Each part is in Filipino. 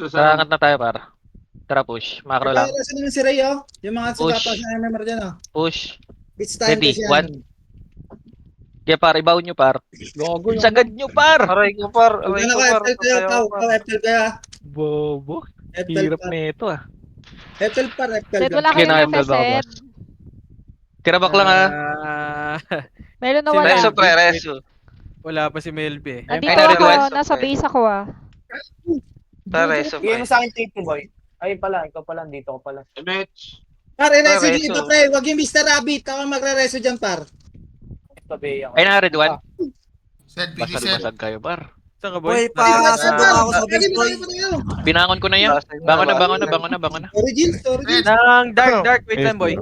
Tara, angat na tayo, par. Tara, push. Macro lang. Nagkakaroon naman si Ray, oh. Yung mga sugapa Push. sa MMR dyan, oh. Push. It's time Ready? kasi yan. One. Kaya, par, ibaw nyo, par. Gago yung Sagad nyo, par! Huwag aray na ko ka, par, FTL kayo, patay ako Pau. par. Pau, FTL kaya. Bobo. FTL Hirap par. na ito, ah. FTL par, FTL Sed, ka. wala Sige, kayong naka-FL ba ako, MSed? boss? Tira back lang, ah. Meron na Si wala. Reso, Pre, reso. wala pa si Melby eh. Ay, Andito na-ready ako, one. nasa base ako ah. Pre, reso, Bigay pre. mo sa akin TP boy. Ay pala, ikaw pala, dito ko pala. Mitch. Par, Pre, reso dyan iba, reso. pre. Huwag yung Mr. Rabbit. Ako magre-reso dyan, par. Tabi ako. Ay, naka-ready one. Set, busy set. Basag-basag kayo, par. Saan ka boy? Boy, pasabog Par, ako sa pwede base mo boy. tayo pa tayo. Binangon ko na yan. Bangon na, bangon na, bangon na, bangon na. Sorry, Jill. Sorry, Jill. Red. Nang dark, wait lang boy.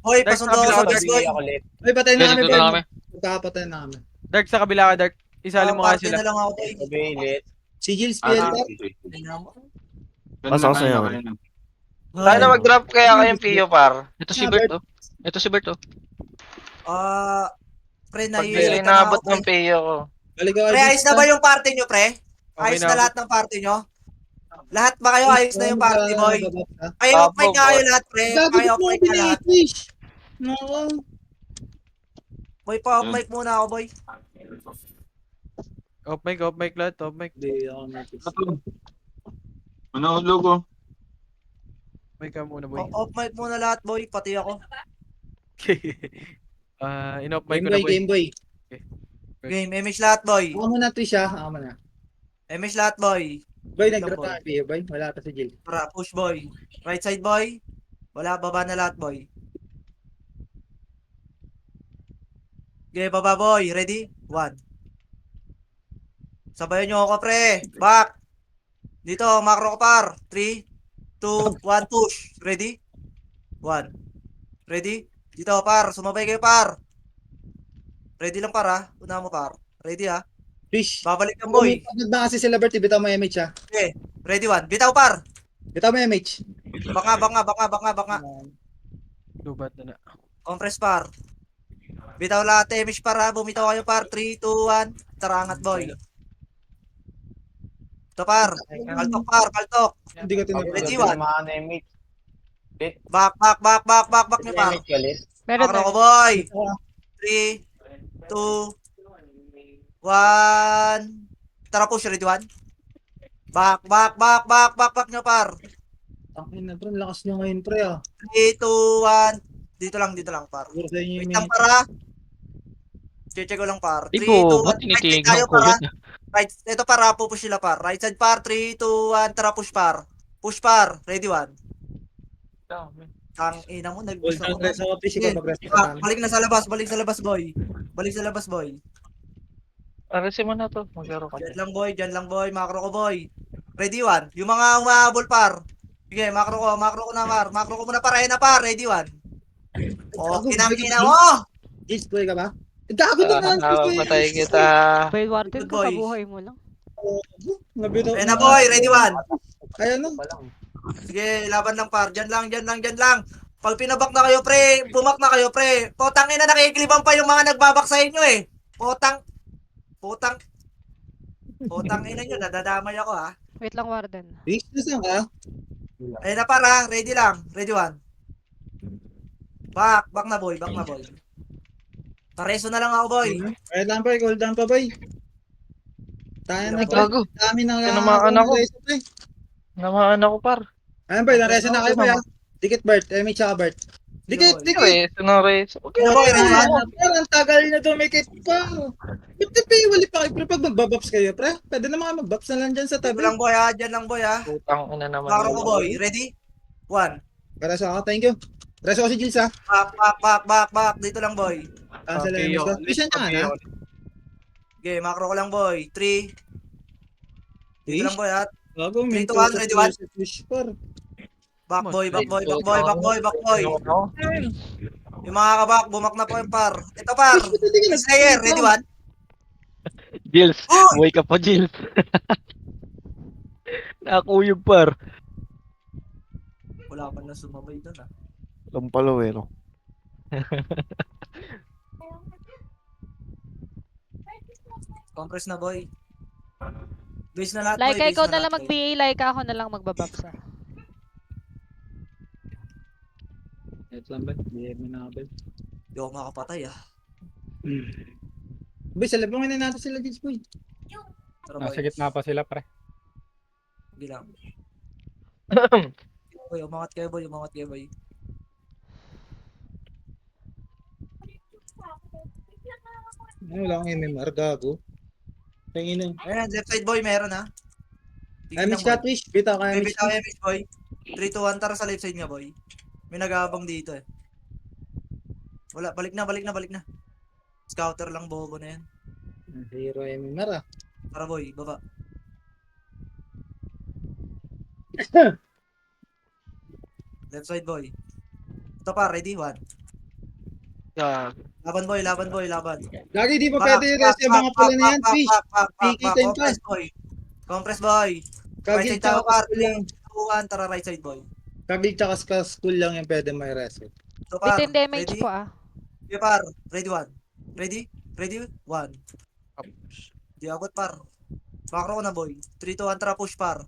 Boy, Dark, pasundo ako kabila sa ko, base boy. Tabi ako late. Ay, patay na Yes, kami, dito boy. na kami. Magkakapatay na kami. Dark sa kabila ka, dark. Isali mo nga Party sila. na lang ako boy. Tabi late. Si Jill, PL, par. Pasok Pasok sa'yo. Tayo na mag-drop kaya kayong Pio, par. Ito si Bert, oh. Ito si Bert, oh. Pre, Pag nahihirita na inabot ako. ng Pio ko. Balik ako, Pre, ayos na ba yung party nyo, pre? Okay Ayos na na ako. lahat ng party nyo? Lahat ba kayo ayos na yung party, boy? Kayo Opo, off mic nga kayo boy. lahat, pre. Gago Kayo off mo mic nga lahat. Fish. Nako. Boy, pa off mic muna ako, boy. Off mic lahat, off mic. Hindi ako natin. Ano logo? Mic ka muna boy. Off mic muna lahat, boy. Pati ako. In-off mic Game ko na boy, boy. game boy. Game, MH lahat, boy. Ako muna, Trish, ha? Ako muna. MH lahat, boy. Boy, nag-drop na kami, boy. Wala pa si Jill. Tara, push, boy. Right side, boy. Wala, baba na lahat, boy. Okay, baba, boy. Ready? One. Sabayan nyo ako, pre. Back. Dito, macro ko par. 3, 2, 1, push. Ready? 1. Ready? Dito, par. Sumabay kayo, par. Ready lang, par, ha? Una mo, par. Ready, ha? Trish. Babalik ang boy. Pagod ba kasi sila, Bert? Bitaw mo MH, ha? Okay. Ready, 1. Bitaw, par. Bitaw mo MH. Baka. Lubat na na. Compress, par. Bitaw lahat, MH, par, ha? Bumitaw kayo, par. 3, 2, 1. Tarangat, boy. Ito, par. Kaltok, par. Kaltok. Hindi ko tinapos. Ready, Tabi one. na mga Nemit. Back nyo, par. Nemit ka late. Meron Macro ko, na. boy. 3, 2, 1. Tara, push. Ready, 1. Back nyo, par. Ang ina, bro. Lakas nyo ngayon, pre, ah. 3, 2, 1. Dito lang, par. Siguro sa inyo Wait yung lang, para. Check ko lang, par. 3, 2, Ibo, 1. ba't tinitingnan ko para. yun? Right, ito para, pupush sila, par. Right side, par. 3, 2, 1. Tara, push, par. Push, par. Ready, 1. Ang ina mo, Hold nag-push down, ako. rest ako, Trish. Ikaw mag-rest ka namin. Balik na sa labas, boy. Balik sa labas, boy. Arasi mo na to. Maglaro ka. Diyan lang, boy. Macro ko, boy. Ready, 1. Yung mga umahabol, par. Sige, macro ko na, par. Macro ko muna, par. Ayun na, par. Ready, 1. Oh, kinang-ina mo! Jill, buhay ka ba? Gago na nga. Patay kita. Boy, warden Good ka, boy. kabuhay mo lang. Nabito. Ayun na, boy. Ready, 1. Ayan na. Sige, laban lang, par. Diyan lang. Pag pinabak na kayo, pre. Bumak na kayo, pre. Potang ina, nakikiliban pa yung mga nagbabak sa inyo, eh. Potang ina nyo, nadadamay ako, ha. Wait lang, warden. Trish, nasan ka? Ayun na, par, ha. Ready lang. Ready, 1. Back na, boy. Pareso na lang ako, boy. Hold down, boy. Hold down pa, boy. Tayo na, pre. Gago. Dami na Tinamaan ako. reso, pre. Namaan ako, par. Ayan, boy. Nareso na kayo, boy, ha? Dikit, Bert. MH tsaka Bert. Dikit. Reso na reso. Ayun, boy. Ready, 1. Ang tagal na dumikit pa. Ba't wali pa kayo, pre? Pag magbabaps kayo, pre? Pwede naman kayo magbaps na lang dyan sa Dito tabi. lang, boy, ha. Diyan lang, boy, ha. Putang ina naman. Macro ko, boy. Ready? 1. Reso ako, thank you. Reso ako si Jills, ha? Back. Dito lang, boy. Sa lemes ko. Vision niya, ha? Okay, macro ko lang, boy. 3. Dito lang, boy, ha. Gago, may 3 to 1, ready, 1. push par. Back, boy. Yung mga kabak, bumak na po yung par. Ito, par. Slayer, ready, 1. Jills, Oh! buhay ka pa, Jills. Nakakuyog, par. Wala pa na sumabay doon, ha. Lampalawero. Compress na, boy. Base na lahat, Like, boy. ikaw Base na lang lahat, boy. mag-BA, like ako na lang magbabaps ah. Ito lang ba? Hindi mo nakabal. Hindi ako makapatay ah. Boy, salabangin na natin sila, Gis, boy. Tara, Nasa boy. gitna pa sila, pre. Sige lang. Boy, umangat kayo, boy. Umangat kayo, boy. Ay, wala akong MMR, gago. Tingin na. Ayan, left side, boy. Meron ha. Ay, Miss Catfish. Bita ka, May Miss bitaw MH, boy. 3 to 1, tara sa left side nga, boy. May nag-aabang dito eh. Wala, balik na, balik na, balik na. Scouter lang, bobo na yan. Hero MMR, ah. Tara, boy. Baba. Left side, boy. Ito pa, ready? 1. Yeah. Laban, boy. Laban, boy. Laban. Lagi di pa pwede rest yung mga pula na yan, Fish. Pikitin pa. Compress, boy. Compress, boy. Right Kagig side tayo, tsaka par. school lang. 2-1, tara right side, boy. Kagig tsaka school lang yung pwede may rest. Ito, par. Bitin damage Ready? po ah. Okay, par. Ready, 1. Ready? Ready? 1. Di abot, par. Makro ko na, boy. 3 to 1, tara push, par.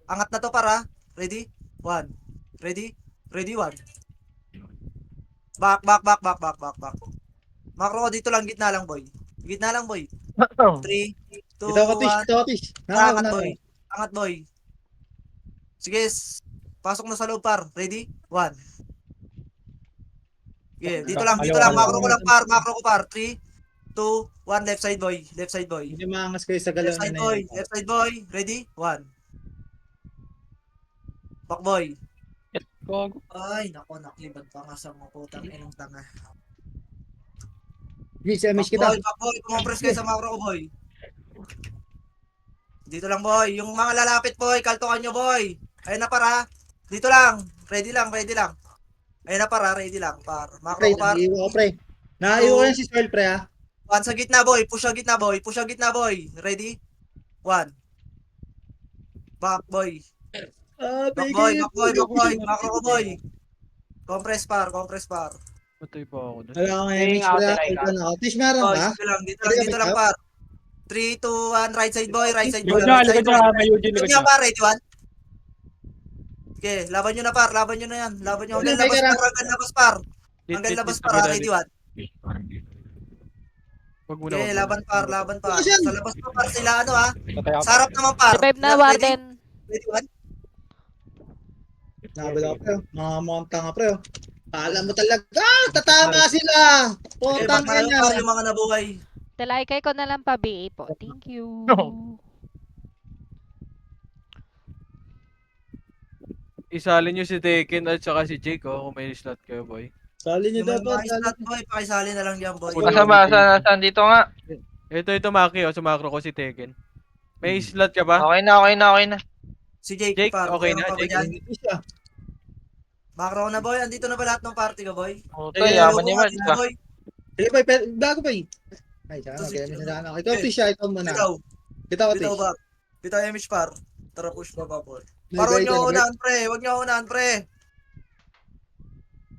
Angat na to, par, ha. Ready? 1. Ready? Ready, 1. Back. Makro ko dito lang, gitna lang, boy. Gitna lang, boy. 3, 2, Ito ka, Fish. 1. Ito ka, Fish. Angat, boy. Angat, boy. Sige, pasok na sa loob, par. Ready? 1. Okay, dito lang. Makro ko lang, par. Makro ko, par. 3, 2, 1. Left side, boy. Left side, boy. Hindi maangas kayo sa galaw Left side, na boy. yun. Left side, boy. Ready? 1. Back, boy. Gago. Ay, nako, naklibad pa nga sa mga putang inong tanga. Fish, Back, MH kita. boy. Kumompress kayo sa macro ko, boy. Dito lang, boy. Yung mga lalapit, boy. Kaltukan nyo, boy. Ayun na, para. Dito lang. Ready lang. Ayun na, para. Ready lang, par. Macro Pre, ko, par. nag-iwa ko, pre. Naiwa ko yan si Soil, pre, ha. 1 sa gitna, boy. Push sa gitna, boy. Ready? 1. Back, boy. Back, boy. Macro ko, boy. Compress, par. Patay pa ako dun. Wala akong Tingin MH, ako, pre. tinay ka. Ito na ako. Fish, meron Boy, ka? dito lang, par. 3, 2, 1. Right side, boy. Right side, boy. Likod niya, Right side, likod niya. boy. May Eugene, Likod likod niya, niya. par. Ready, 1. Okay, laban nyo na, par. Laban nyo na yan. Hanggang May labas, gara. par. Hanggang labas, par. Ready, 1. Wag muna, Okay, wag laban, par. Ano yan? Sa labas pa, par. Sila, ano, ha? Patay ako. Sarap naman, par. Revive na, Ready? Warden. Ready, 1. Nakabala ko, pre. Mga mukhang tanga, pre. oh. Alam mo talaga. Tatama sila. Okay, Putang back tayo, ina. par. Yung mga nabuhay. Like ko na lang pa BA po. Thank you. Isalin nyo si Tekken at saka si Jake, kung may slot kayo, boy. Sali niyo Yung dapat. mga islat, boy. Pakisali na lang yan, boy. Wala. Nasaan dito nga? Ito, Maki, sa macro ko si Tekken. May slot ka ba? Okay na. Si Jake, Jake, par. okay na, Meron pa ba Jake. dyan? Fish, ah. Macro na, boy. Andito na ba lahat ng party ka, boy? Puto, yaman ni Mark. Dito, boy. Sige, boy. Bago, boy. Ay, sana. Mag-MH na sana. Ikaw, Fish, ah. Ikaw muna. Bitaw. Kita ko, Bitaw Fish. ba? Bitaw image, par. Tara, push pa, boy. May Par, huwag guide nyo ka na, unahan, pre. Huwag nyo unahan, pre.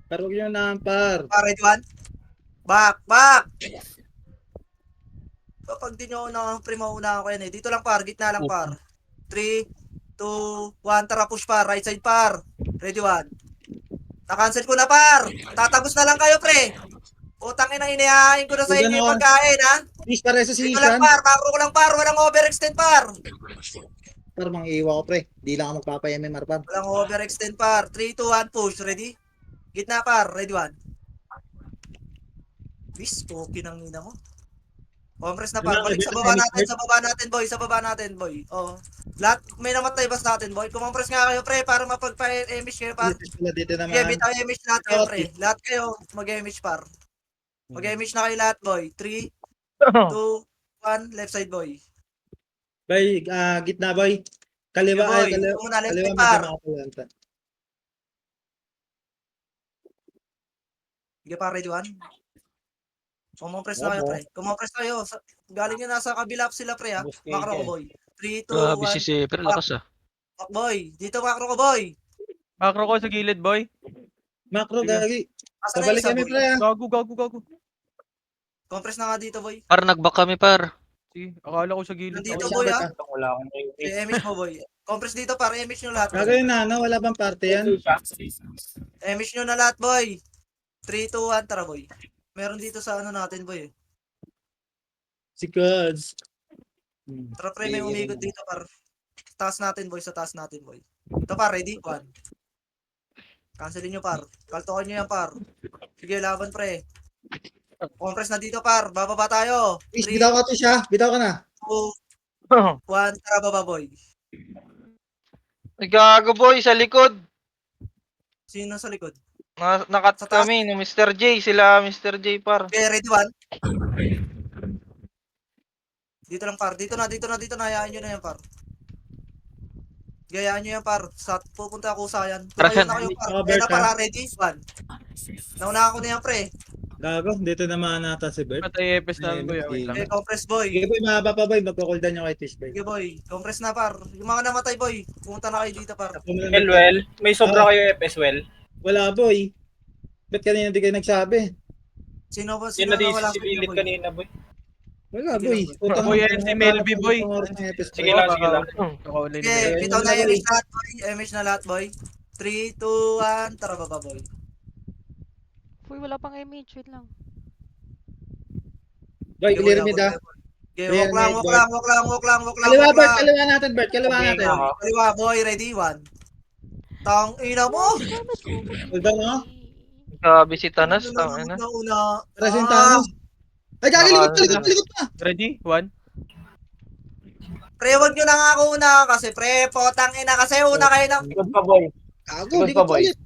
Pero huwag nyo nampar. Par, ready, 1. Back. Kapag di nyo unahan, pre, maunahan ko yan eh. Dito lang, par. Gitna lang, par. 3, 2, 1. Tara, push, par. Right side, par. Ready, 1. Na-cancel ko na, par. Tatagos na lang kayo, pre. Utang ina, inihahain ko na sa inyo yung pagkain, ha? Fish, pare sa Dito lang, season. par. Macro ko lang, par. Walang overextend, par. Par, mang iiwa ko, pre. Di lang ako magpapa-MMR, par. Walang overextend, par. 3, 2, 1. Push. Ready? Gitna, par. Ready, 1. Bis, poki ng ina mo. Compress na, par. Balik sa baba natin, boy. Oh. Lahat, may namatay ba sa atin, boy? Kumompress nga kayo, pre, para mapagpa-emish kayo, par. Dito sila, dito naman. Okay, bitaw emish lahat kayo, pre. Lahat kayo mag-emish, par. Mag-emish na kayo lahat, boy. 3, 2, 1. Left side, boy. Boy, gitna, boy. Kaliwa, Okay, boy. ay, kaliwa. Ito muna, left Kaliwa, side, par. magkamakapulanta. Sige, par. Ready, 1. Kumompress na kayo, pre. Kumompress kayo. Galing nyo nasa kabila sila, pre, ha. Macro ko, boy. 3, 2, Grabe 1. si Seper, lakas ah. Back, boy. Dito, macro ko, boy. Macro ko sa gilid, boy. Macro, Sige. gagi. Asa na Pabalik isa, kami, boy? pre, ah. Gago. Compress na nga dito, boy. Par, nag-back kami, par. Si, akala ko sa gilid. Nandito, ako. boy, ah. Wala akong Si Emish mo, boy. Compress dito, par. Emish nyo lahat. boy. Gagawin na, ano? Wala bang party yan? Emish nyo na lahat, boy. 3, 2, 1, tara, boy. Meron dito sa ano natin, boy. Si Kuds. Tara, pre, may umikot dito, par. Taas natin, boy. Sa taas natin, boy. Ito, par. Ready? 1. Cancelin nyo, par. Kaltokan nyo yan, par. Sige, laban, pre. Compress na dito, par. Bababa tayo. Fish, 3, bitaw ka to siya. Bitaw ka na. 2, 1. Tara, baba, boy. Ay, gago boy, sa likod. Sino sa likod? Nakat Sa taas. kami, no Mr. J, sila Mr. J par. Okay, ready, 1. Dito lang, par. Dito na. Hayaan nyo na yan, par. Gayaan nyo yan, par. Pupunta ako sa yan. Tumayo na kayo, par. Oh, Kaya na, Berta. para. Ready? 1. Nauna ako na yan, pre. Gago, dito naman nata si Bert. Patay epes namin, boy. Wait lang. Okay, compress, boy. Sige boy, mahaba pa boy. Magkukuldan nyo kay Fish boy. Sige, boy. Compress na, par. Yung mga namatay, boy. Pumunta na kayo dito, par. Well, may sobra kayo FS well. Wala boy. Ba't kanina di kayo nagsabi? Sino ba? Yun Sino na di na wala sisipilit boy? kanina, boy. Wala Sige boy. lang, Putang Boy, ina, yan si Melby, boy. Sige lang, sige lang. Nakauli ni Okay, Mel. bitaw na boy. image lahat, boy. Image na lahat, boy. 3, 2, 1. Tara, baba, boy. Uy, wala pang image. Wait lang. Boy, Sige, clear boy, mid ah. Okay, Clear walk lang, mid, walk boy. lang, walk lang, walk lang, walk lang, Kaliwa walk Bert, lang. kaliwa natin Bert. Kaliwa Okay, natin. ako. Kaliwa, boy. Ready? 1. Tang ina mo! Hold on mo. Grabe si Tanas, tangina. Una. Presentamos. Ay, gagi, Naka- likot pa. Ready? 1. Pre, wag nyo na nga ako una kasi pre, potang ina kasi una kayo ng... Good pa, boy. Gago, Likod likot pa, boy. ulit.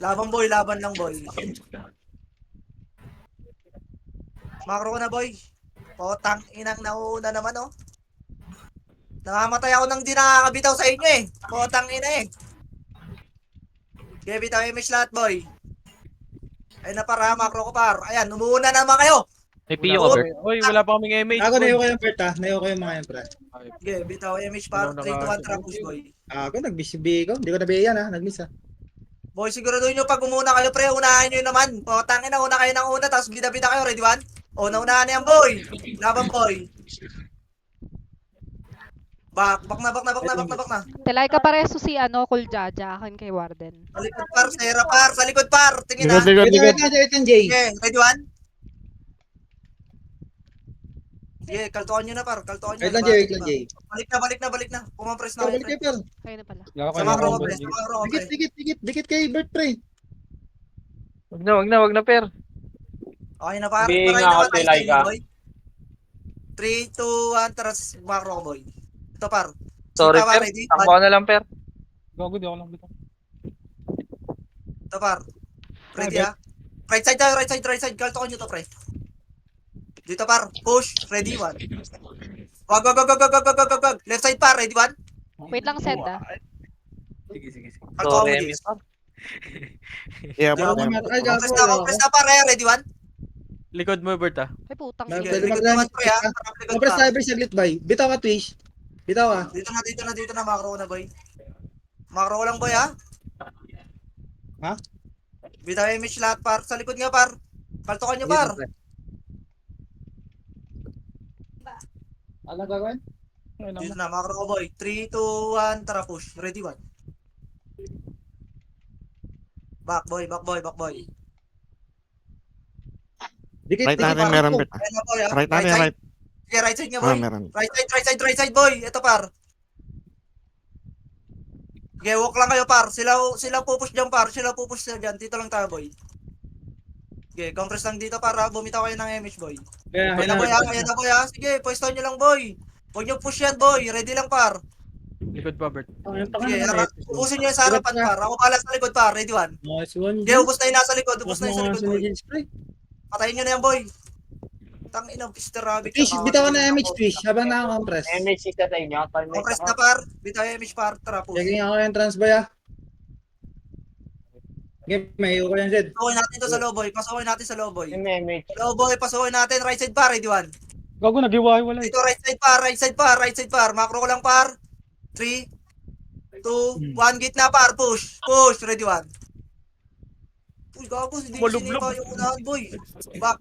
Laban, boy, laban lang, boy. Makro ko na, boy. Potang inang nauna naman, oh. Namamatay ako nang di nakakabitaw sa inyo, eh. Potang ina, eh. Okay, bitaw image lahat, boy. Ay na para, makro ko par. Ayan, umuuna naman kayo. May piyo ka, Bert. Uy, wala pa kaming image. Gago, boy. nayo ko yung Bert ah. Nayo ko yung mga yan, pre. Okay, bitaw image par. Wala 3 to 1 naka- trapos, boy. Gago, nag-BCB ko. Hindi ko nabiyan ah. Nag-miss ah. Boy, siguraduhin nyo pag umuna kayo, pre, unahin nyo yun naman. Potang ina, una kayo ng una, tapos bida-bida kayo, ready, 1? O, naunahan na yan, boy. Laban, boy. Back na. Tilay ka pareso si ano, Kuljaja. Akin kay Warden. Sa likod par, Sarah par, sa likod par. Tingin na. Wait lang, Jay. Okay, ready, 1? Sige, kaltukan nyo na par, kaltukan nyo. Wait lang, Jay. Wait lang, Jay. Balik na. Pumapres na kayo, Balik pre. kayo, par. Kayo na pala. Sa makro ko, pre. Sa makro ko, pre. Dikit kay Bert, pre. Wag na, per. Okay na par. Sabihin Tara nga na ako, ba tayo Tilay sa ka. boy? 3, 2, 1, tara sa makro ko, boy. Ito par. Sorry, Sita, per. ready? Takbo ka na lang, per. Gago, di ako lang bitaw. Ito par. Ready ah. Right side tayo, right side. Kaltukan nyo to, pre. Dito par. Push. Ready, 1. Wag. Left side par. Ready, 1. Wait lang, Sed ah. Sige. Kaltukan mo, Sorry, Jace. Yeah, Gago, ay, gago. Compress na par. Ready, 1. Likod mo, Bert, ah. Ay, putang Mag- ina. Pwede Likod maglaan. naman, pre ah. Parang likod Compress pa. cyber saglit, boy. Bitaw ka, Twish. Bitaw ka. Dito na. Makro ko na, boy. Makro ko lang, boy ah. Ha? Bitaw image lahat par. Sa likod nga par. Kaltukan nyo par. Ano gagawin? Dito na, makro ko, boy. 3, 2, 1. Tara, push. Ready, 1. Back, boy. Dikit, Right natin par. meron, Bert. Ayan na, boy ah. Right natin, side. right. Sige, right side nga, Ah, boy. meron. Right side, boy. Ito, par. Okay, walk lang kayo, par. Sila pupush dyan, par. Sila pupush dyan. Dito lang tayo, boy. Okay, compress lang dito, para bumitaw kayo ng image, boy. Kaya, Ayan na, boy, ah. Sige, pwesto nyo lang, boy. Huwag nyo push yan, boy. Ready lang, par. Likod pa, Bert. Sige, ubusin nyo yung sa harapan, par. Ako pala sa likod, par. Ready, 1. Nice one. Okay, ubus na yung nasa likod. Ubus na yung sa likod, boy. Spray. Patayin nyo na yan, boy. Tangina, Mr. Rabbit. Twish, bitaw ka na image, Twish. Habang naka-compress. MH isa sa inyo. Compress na, par. Bitaw yung image, par. Tara, push. Checking ako yung transboy ah. Okay, may ko yan, Zed. Pasukin natin to sa low, boy. Pasukin natin sa low, boy. MH. Low, boy. Pasukin natin. Right side, par. Ready, 1. Gago, nag-iwalay. Dito, right side, par. Macro ko lang, par. 3, 2, 1. Gitna, par. Push. Ready, 1. Uy, gago. Hindi ko Malublob. sinipa yung unahan, boy. Back.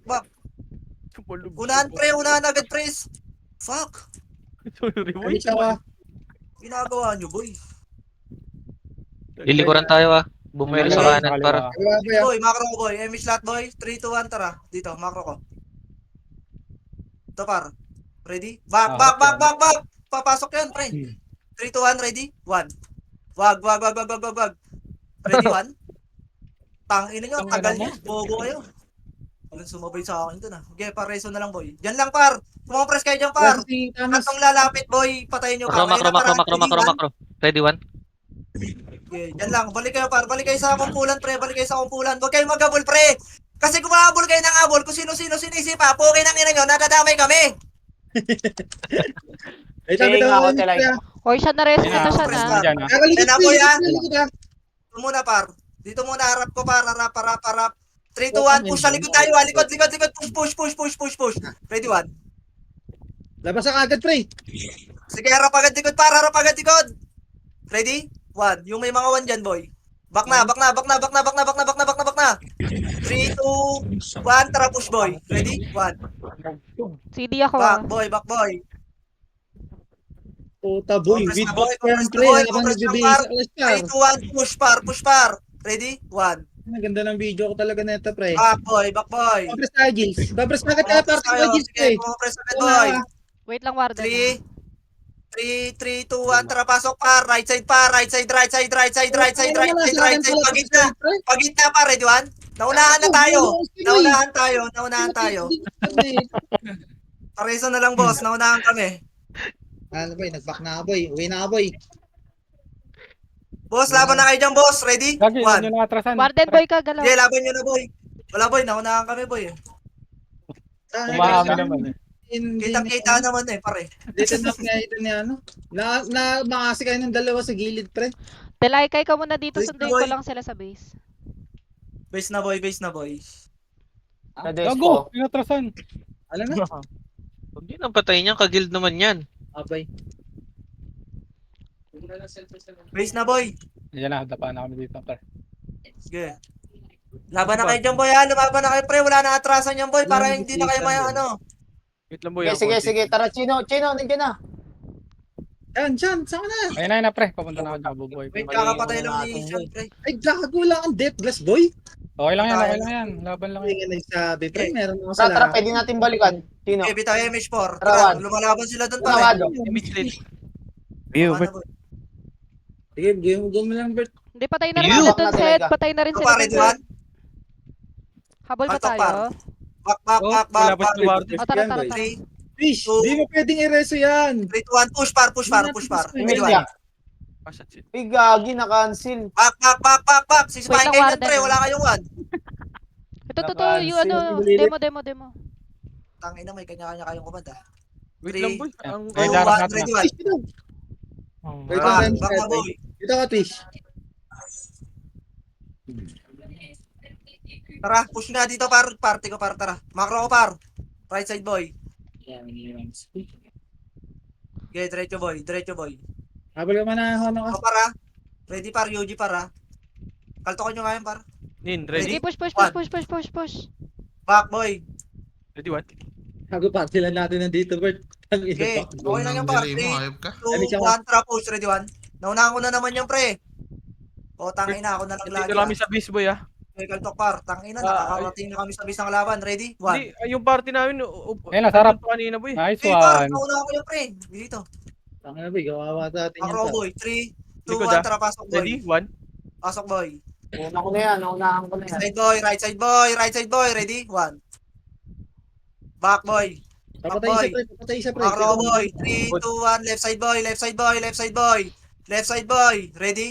Unahan, pre. Unahan agad, pre. Fuck! Sorry, boy. Kami siya Ginagawa nyo, boy. Lilikuran tayo ah. Bumili sa Okay. kanan para. Boy, macro ko, boy. Emi slot, boy. 3, 2, 1, tara. Dito, macro ko. Ito, par. Ready? Back. Papasok yan, pre. 3, 2, 1, ready? 1. Wag. Ready, 1. Tangina nyo, tagal nyo. Bobo kayo. Walang sumabay sa akin dun, ah. Okay, par, reso na lang, boy. Diyan lang, par. Kumampress kayo dyan, par. Katong lalapit, boy. Patayin nyo, par. Makro. Ready, one? Okay, dyan lang. Balik kayo, par. Balik kayo sa kumpulan, pre. Balik kayo sa kumpulan. Huwag kayong mag-abol, pre. Kasi kung maabol kayo ng abol, kung sino-sino sinisipa, pokay ng ina nyo, nadadamay kami. Ay, tabi Sige, daw. ako, Telay. Or siya na rest Ayun na na, siya press na. mo dyan, ah. Kakalikot Yan ko ako, yan. yan. Dito muna, par. Dito muna, harap ko, par. Harap. 3, 2, 1, push. Sa likod tayo, ah. Likod. Push. Ready, 1. Labas ang agad, pre. Sige, harap agad likod, par. Harap agad likod. Ready? 1. Yung may mga 1 dyan, boy. Back na. 3, 2, 1. Tara, push, boy. Ready? 1. CD ako ah. Back, boy. Puta, boy. Compress With na, boy. box yan, Compress na, pre. boy. Habang Compress na, nagbibigay par. sa class, 3, 2, 1. Push, par. Ready? 1. Ang ganda ng video ko talaga nito, pre. Back, boy. Compress tayo, Gills. Compress na kita, parte ko, Gills, pre. Compress agad, boy. Wait lang, Warden. 3, 2, 1. Tara, pasok, par. Right side. Pagitna, par. Ready, 1. Naunahan tayo. Pareso na lang, boss. Naunahan kami. Ano, boy? Nag-back na ako, boy. Uwi na ako, boy. Boss, laban na kayo dyan, boss. Ready? 1. Warden boy ka, galaw. Sige, laban nyo na, boy. Wala, boy. Naunahan kami, boy. Umahami naman, eh. Kitang-kita naman, pare. Dito na nga ito niya, ano? Makasi kayo ng dalawa sa gilid, pre. Telay, kay ka muna dito. Wait, Sunduin boy. ko lang sila sa base. Base na, boy. Gago! Alam na? Huwag yun ang patayin niyan. Kagild naman yan. Abay. Base na, boy. Yan na, dapa na kami dito. Sige. Laban na kayo dyan, boy, ha? Lumaban na kayo, pre. Wala na atrasan yan, boy. Para hindi na kayo ano. Wait lang, boy. Sige. Tara, Chino, nandiyan na. Yan, saan ka na? Ayun na, pre. Papunta na ako dyan, bubuhay. Wait, kakapatay lang ni Sean, pre. Ay, gago lang ang death glass, boy. Okay lang yan. Laban lang Hindi yan. nga nagsabi, pre. Okay. Meron ako sa Tara, pwede natin balikan. Chino. Okay, bitaw MH4. Tara, Tara, Juan. lumalaban sila doon, pare. Tawado. Image lead. Tama na, boy. Sige, game mo lang, Bert. Hindi, patay na rin You! sila dun, Natin, Seth. Eka. Patay na rin Ito, sila pare, dun, Juan. Seth. Habol ba Altok, par. tayo? Back. Malapit na Warden. O, tara. Yan, boy. 3, Fish, Two. di mo pwedeng i-reso yan. 3, 2, 1. Push, par. Ready, Media. 1. Ah, shit. Uy, gagi, na-cancel. Back. Sisipahin Wait lang, kayo dyan, Warden, pre. ah. Wala kayong 1. Ito, yung ano, demo. Tangin na, may kanya-kanya kayong kumanda. Wait Three. lang, boy. Ang... Ay, Oh, darap 1. natin, Ready, 1. Fish, dito. Wait, Back lang, na, boy. Dito ka, Fish. Tara, push nga dito, par. Party ko, par. Tara. Macro ko, par. Right side, boy. Okay, diretso, boy. Habol ka man na, Hono ka. Ako, par, ha. Ready, par. Yuji, par, ha. Kaltokan nyo nga yan, par. Nin, Sige, ready? push. Back, boy. Ready, what? Hago pa, sila natin nandito, Bert. Ang ina Okay, pa. okay lang yan, par. Delay mo, 3, hayop ka. 2, 1. Tara, push. Ready, 1. Naunahan ko na naman yan, pre. O, tangin na. Ako na lang lagi. Dito lang kami sa base, boy, ah. Okay, kaltok, par. Tangin na. Ah, Nakakarating na kami sa base ng laban. Ready, 1. Hindi, yung party namin, Ayun na, sarap. kanina, boy. Nice Hey, par. one. Naunahan ko yan, pre. Dito. Tanga na, boy. Kawawa sa atin yan. Macro, pa. boy. 3, 2, Likod, 1. ah. Tara, pasok, Ready? boy. 1. Pasok, boy. Naunahan ko na yan. Right side, boy. Ready, 1. Back, boy. Papatay isa, pre. Macro, boy. 3, 2, 1. Left side, boy. Ready?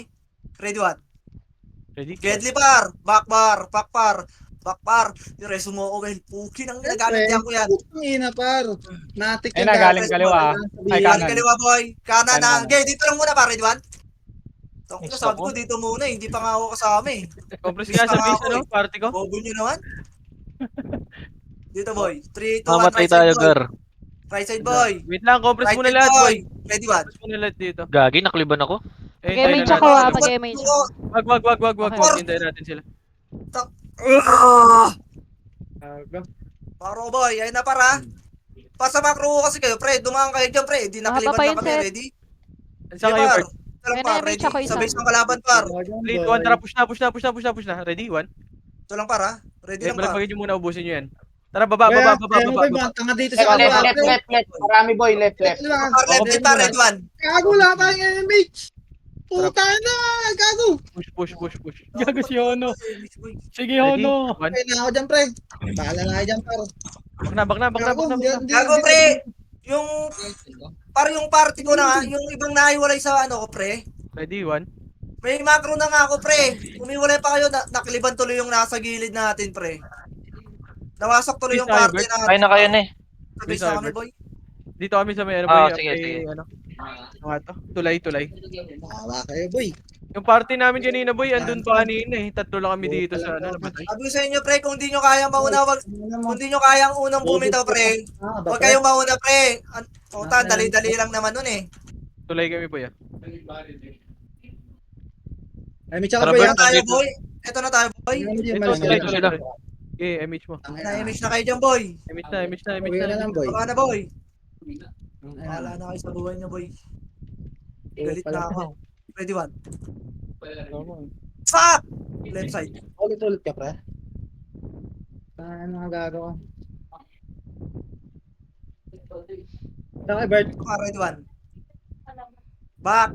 Ready, 1. Ready? Gedli, par. Back, par. Yung resume mo, well, puki nang ginagamit yan ko yan. Ang ina, par. Natik Ayun na, galing kaliwa. Ay, Galing kanan. kaliwa, boy. Kanan na. Kanan. Okay, dito lang muna, par. Ready, 1. Tangina, sabi ko dito muna, hindi pa nga ako kasama eh. Compress nga sa base, ano? Party ko. Bobo nyo naman. Dito, boy. 3, 2, 1. Mamatay tayo, Gar. Right side, boy. Wait lang, compress Right muna side, lahat, boy. Ready, 1. Compress muna lahat dito. Gagi, nakliban ako. Mag-MH tayo ako na- ah, mag-MH ako. Wag. Okay. Hintayin natin sila. Paro, boy. Ayun na, para. Pasa macro kasi kayo, pre. Dumaan kayo dyan, pre. Di nakaliban pa na yun, kami. Seth. Ready? Saan Okay, kayo, par. Bert? Ito lang, May par. na-MH Ready? ako isa. Sa base ng kalaban, par. 3, 2, 1, tara, push na. Ready? 1. Ito lang, par, ha? Ready lang, par. Balik nyo muna, ubusin nyo yan. Tara, baba. Kaya mo boy, mga tanga dito sa Left, kaliwa. left. Marami boy, left. Par, left side, par. Ready, 1. Gago, wala tayong MH. Puta na, gago. Push. Gago si Hono. Sige, Hono. 1. Okay na ako dyan, pre. Bahala na kayo dyan, par. Bak na. Gago, pre. Yung, par yung party ko na nga, yung ibang nahiwalay sa ano ko, pre. Ready, 1. May macro na nga ako, pre. Umiwalay pa kayo, nakaliban tuloy yung nasa gilid natin, pre. Nawasak tuloy yung Peace, party Albert. natin. Kayo na kayo na eh. Sa base Peace, na kami, Albert. boy. Dito kami sa may ano, Ah, boy. sige, sige. Ano? Ano nga to? Tulay. Bahala kayo, boy. Yung party namin kanina, boy, andun pa kanina eh. Tatlo lang kami dito sa ano. Sabi ko sa inyo, pre, kung di nyo kayang mauna, kung di nyo kayang unang bumitaw, pre, huwag kayong mauna, pre. Puta, dali-dali lang naman nun eh. Tulay kami, boy. Ay, may tsaka Tara, boy. Bert, Ito na tayo, boy. Ito na tayo, boy. Ito sila. Okay, MH mo. Na-image na kayo dyan, boy. MH na. Uwi na lang, boy. Baka na, boy. Wala na kayo sa buhay nyo, boy. Galit na ako. Ready, 1. Fuck! Left side. Ulit ka, pre. Ano nga gagawa? Okay, Bert. Ready, 1. Back!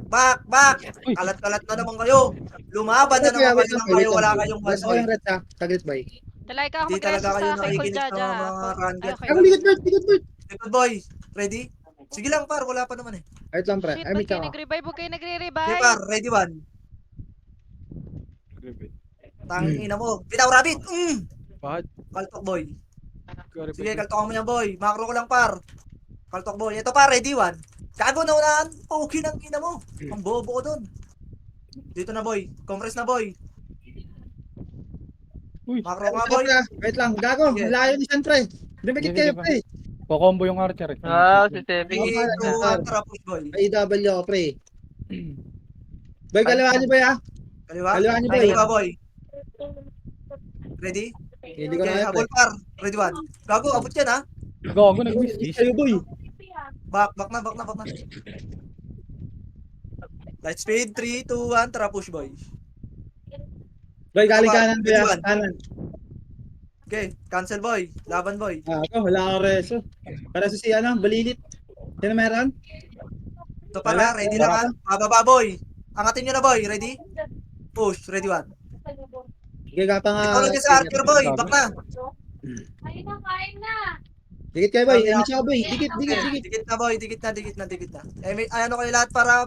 Kalat-kalat na naman kayo. Lumaban na naman kayo ng kayo. Wala kayong Basta ko boy. yung red ha. Taglit, boy. Dalay ka ako Di talaga mag-reso kayo sa akin, Cool nakikinig sa Jaja. mga rangga. Okay. Ako, bigot, Bert. Good boy. Ready? Sige lang, par. Wala pa naman eh. Wait lang, pre. Shit, Ay, may ba't kayo tsaka. nag-revive? Huwag kayo Okay, nagre-revive. par. Ready, 1. Tangin ina mo. Bitaw, rabbit. Bakit? Kaltok, boy. Sige, kaltokan mo yan, boy. Macro ko lang, par. Kaltok, boy. Ito, par. Ready, 1. Gago na unahan. Okay ng ina mo. Ang bobo ko dun. Dito na, boy. Compress na, boy. Uy. Macro ka, boy. Wait lang. Gago. Sige. Layo ni San, pre. Dumikit Sige, kayo, sige, pre. Kukombo yung archer. eh. Si Tevi. 3, 2, 1. Tara, push, boy. AW ako, pre. Boy, kaliwa niyo, boy, ha? Kaliwa? Kaliwa niyo, boy. Kaliwa, boy. Ready? Hindi ko Okay, na, pre. habol, par. Ready, 1. Gago, abot yan, ha? Gago, nag-miss. Kayo, boy. Back na. Light speed, 3, 2, 1, tara push, boy. Boy, galing kanan, boy, ha? Kaliwan. Kanan. Okay, cancel, boy. Laban, boy. Ako, wala akong reso. Para sa si, balilit. Sino meron? Ito pala, ready lang, ha? Pababa, boy. Angatin nyo na, boy. Ready? Push, ready, 1. Giga pa nga. Ikaw lang sa archer, boy. Back na. Dikit kayo, boy. Ano siya, boy? Dikit. Dikit na, boy. Dikit na. Ano kayo lahat para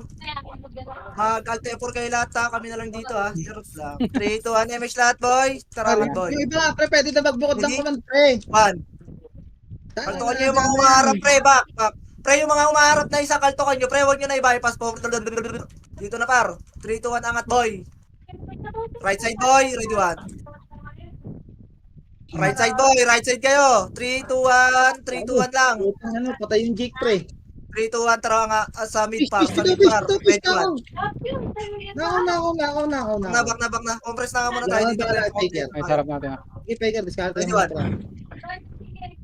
mag-alt F4 kayo lahat, ha? Kami na lang dito, ha? Charot lang. 3, 2, 1, MH lahat, boy. Tara, boy. Yung iba nga, pre, pwede na magbukod ng Hindi. command, pre. 1. Kaltokan nyo yung mga umaharap, pre. Back. Pre, yung mga umaharap na isa, kaltokan nyo. Pre, huwag nyo na i-bypass po. Dito na, par. 3, 2, 1, angat, boy. Right side, boy. Ready, 1. Right side, boy. Right side kayo. 3, 2, 1. 3, 2, 1 lang. Putang patay yung Jake, pre. 3, 2, 1. Tara nga sa mid par. Sa mid Push, par. push, Ready, na 1. ako. Nako. Back na. Compress na nga muna tayo dito. Ay, sarap natin. Okay, Faker, discard Ready, mo, 1. pre.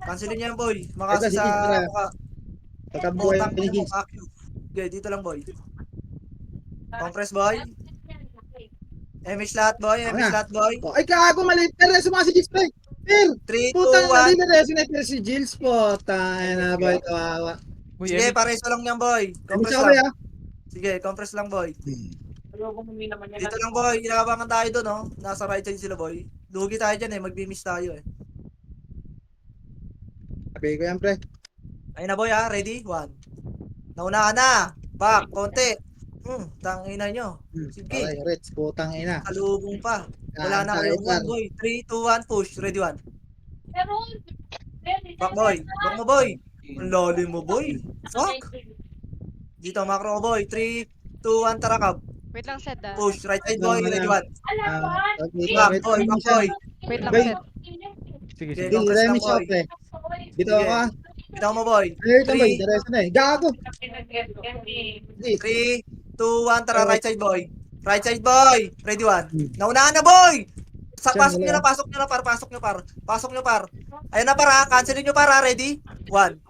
Cancelin niyo yan, boy. Makasi Sige, sa tara. mukha. Pagkabuhay Utang ang na pinigis. mo, okay, dito lang, boy. Compress, boy. MH lahat, boy. MH lahat, boy. Ay, kago, mali. Pero, sumama si Jills, pre. Per, 3, 2, putang, mali 1. na resonate si Jills po. Tayo na, boy, kawawa. Uy, Sige, pareso lang yan, boy. Ano Compress siya, boy, lang. ha? Sige, compress lang, boy. Dito lang, boy. Inabangan tayo doon, no? Nasa right side sila, boy. Lugi tayo dyan, eh. Magbi-miss tayo, eh. Sabi ko yan, pre. Ayun na, boy, ha? Ready? 1. Naunahan na. Back, konti. Tangina nyo. Sige. Okay, Rich, putang ina. Kalubong pa. Wala na kayo, boy. 3, 2, 1, push. Ready, 1. Back, boy. Back mo, boy. Ang lalim mo, boy. Fuck. Dito, macro ko, boy. 3, 2, 1, tara, kab. Wait lang, Seth, ah. Push. Right side, boy. Ready, 1. Okay, Back, wait, boy. wait, Back, siya. boy. Wait lang, Boy. Seth. Sige. Okay, Hindi, compress lang, Remy siya, boy. pre. Dito Sige. ako, ha? Bitaw mo, boy. Ayun, boy. 3, Diretso na, eh. Gago. Hindi. 3, 2, 1, tara, right side, boy. Right side, boy. Ready, 1. Naunahan na, boy. Pasok nyo na, pasok nyo na, par. Pasok nyo, par. Pasok nyo, par. Ayun na, par, ha. Cancelin nyo, par, ha. Ready? 1.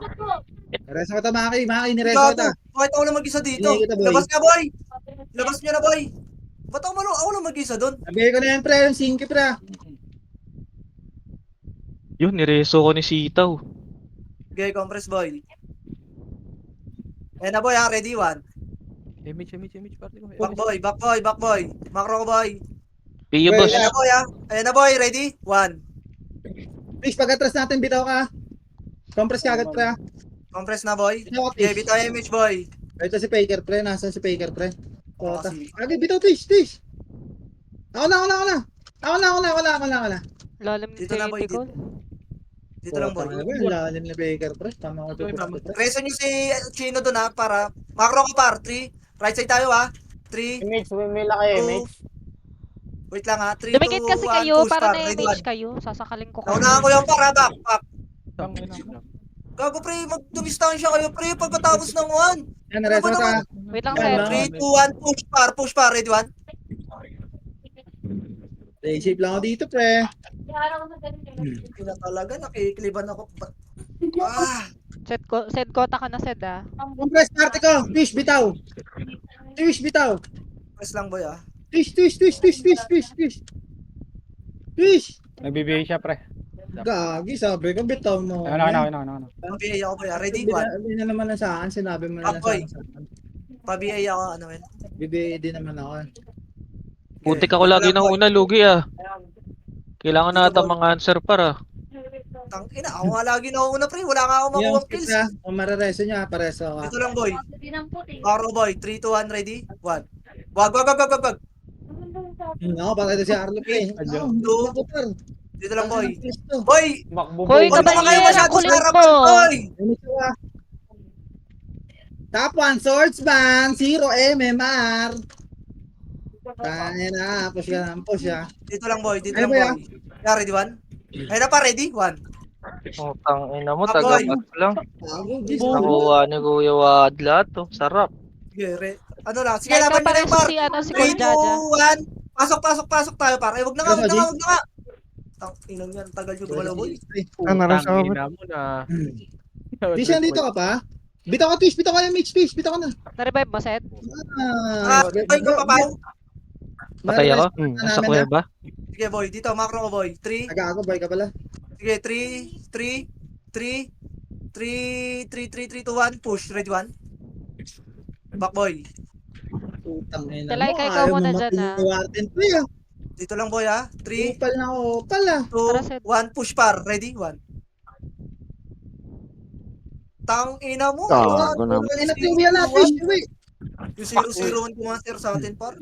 Reso kita, Maki. Maki, nireso kita. Bakit ako lang mag-isa dito? Hindi kita, boy. Labas nga, boy. Labas nyo na, boy. Ba't ako lang mag-isa doon? Sabihin ko na yan, pre. Yung 5, pre. Yun, nireso ko ni Sitaw. Okay, compress, boy. Ayun na, boy, ha. Ready? 1. Image, parte ko. Back, boy. Back, boy. Back, boy. Macro ko, boy. Pio, Well, boss. Ayun na, boy, ha. Ayun na, boy. Ready? 1. Please, pag-atras natin, bitaw ka. Compress ka agad, pre. Compress na, boy. Bitaw ka, Okay, please. bitaw image, boy. Ito si Faker, pre. Nasaan si Faker, pre? Oh, Kota. si- Okay, bitaw, please. Ako na. Lalim ni Dito na, boy, Tactical. Dito lang, boy. Kota, ano ba? Lalim ni Faker, pre. Tama ko ito, pre. Reso nyo si Chino doon, ha. Para. Macro ko, par. 3. Right side tayo, ha. 3, Image, may laki 2. image. Wait lang, ha. 3, 2, 1, Dumikit kasi kayo push, para par. Ready, na-image 1. kayo. Sasakaling ko kayo. Naunahan ko yung par, ha. Back, back. Tangina. Gago, pre. Magdumistansya kayo, pre. Pagkatapos ng 1. Yan, nareso kita. Wait lang, Yan, sir. mga- 3, 2, 1. Push, par. Ready, 1. Play shape lang ako dito, pre. Ina talaga, nakikiliban ako. Ah. Set kota ka na, Sed, ah. Compress, party ko. Fish, bitaw. Press lang, boy, ha. Fish. Nagbibigay siya, pre. Gagi, sabi ko, bitaw mo. Ano. Pabiyay ako, boy, ha. Ready, 1. Hindi na naman na sa akin, sinabi mo na lang Apoy. sa akin. Pabiyay ako, ano, men. Bibigay din naman ako. Putik ako lagi ng una, lugi ah. Kailangan na ata mga answer para. Tangina, ako nga lagi nauna, pre. Wala nga ako Yung makuha kills. kita, kung marareso niya, pareso ka. Dito lang, boy. Paro, boy. 3, 2, 1, ready? 1. Wag. Ako, baka ito si Arlo, pre. Adyo. Dito lang, boy. Boy! Makbubo. Hoy, Huwag naman kayo Kabayer, masyado ang kulit sa harapan, mo. boy! Top 1 swordsman, 0 MMR. Kaya na, push ka. Dito lang, boy. Dito Ano lang, ba boy. Yeah, ready, 1? Ayun na pa, ready? 1. Utang ina mo, Apoy. tagapat lang. Bago, Gis. Nakuha ni Kuya Wadla to. Sarap. Sige, ano lang. Sige, Like laban nyo na pa yung par. si, ano, si 3, 2, Koljaja. 1. Pasok tayo, par. Ay, wag na nga. Inang yan, tagal yung gumalaw, boy. nareso ako. Tangina mo na. Fish, nandito ka pa? Bitaw ka, Fish. Bitaw ka yung mix, Fish. Bitaw ka na. Na-revive mo, Sed? Ay, ko papaw. Patay ako? Hmm. Nasa kuweba? Sige, boy. Dito, macro ko, boy. 3. Nag-ako, boy ka pala. Sige, 3, 2, 1. Push. Ready, 1. Back, boy. Putang ina Talay, mo. kay Ayaw ikaw muna mo dyan, ah. matiniwartin, pre, ah. Dito lang, boy, ha. 3, Upal na ako. Pala. 2, Tara, Sed. 1. Push, par. Ready, 1. Tang ina mo. Gago na. Putang ina, pre. Uwi na, Fish. Uwi. Yung 0-0 ko mga sir sa atin, par.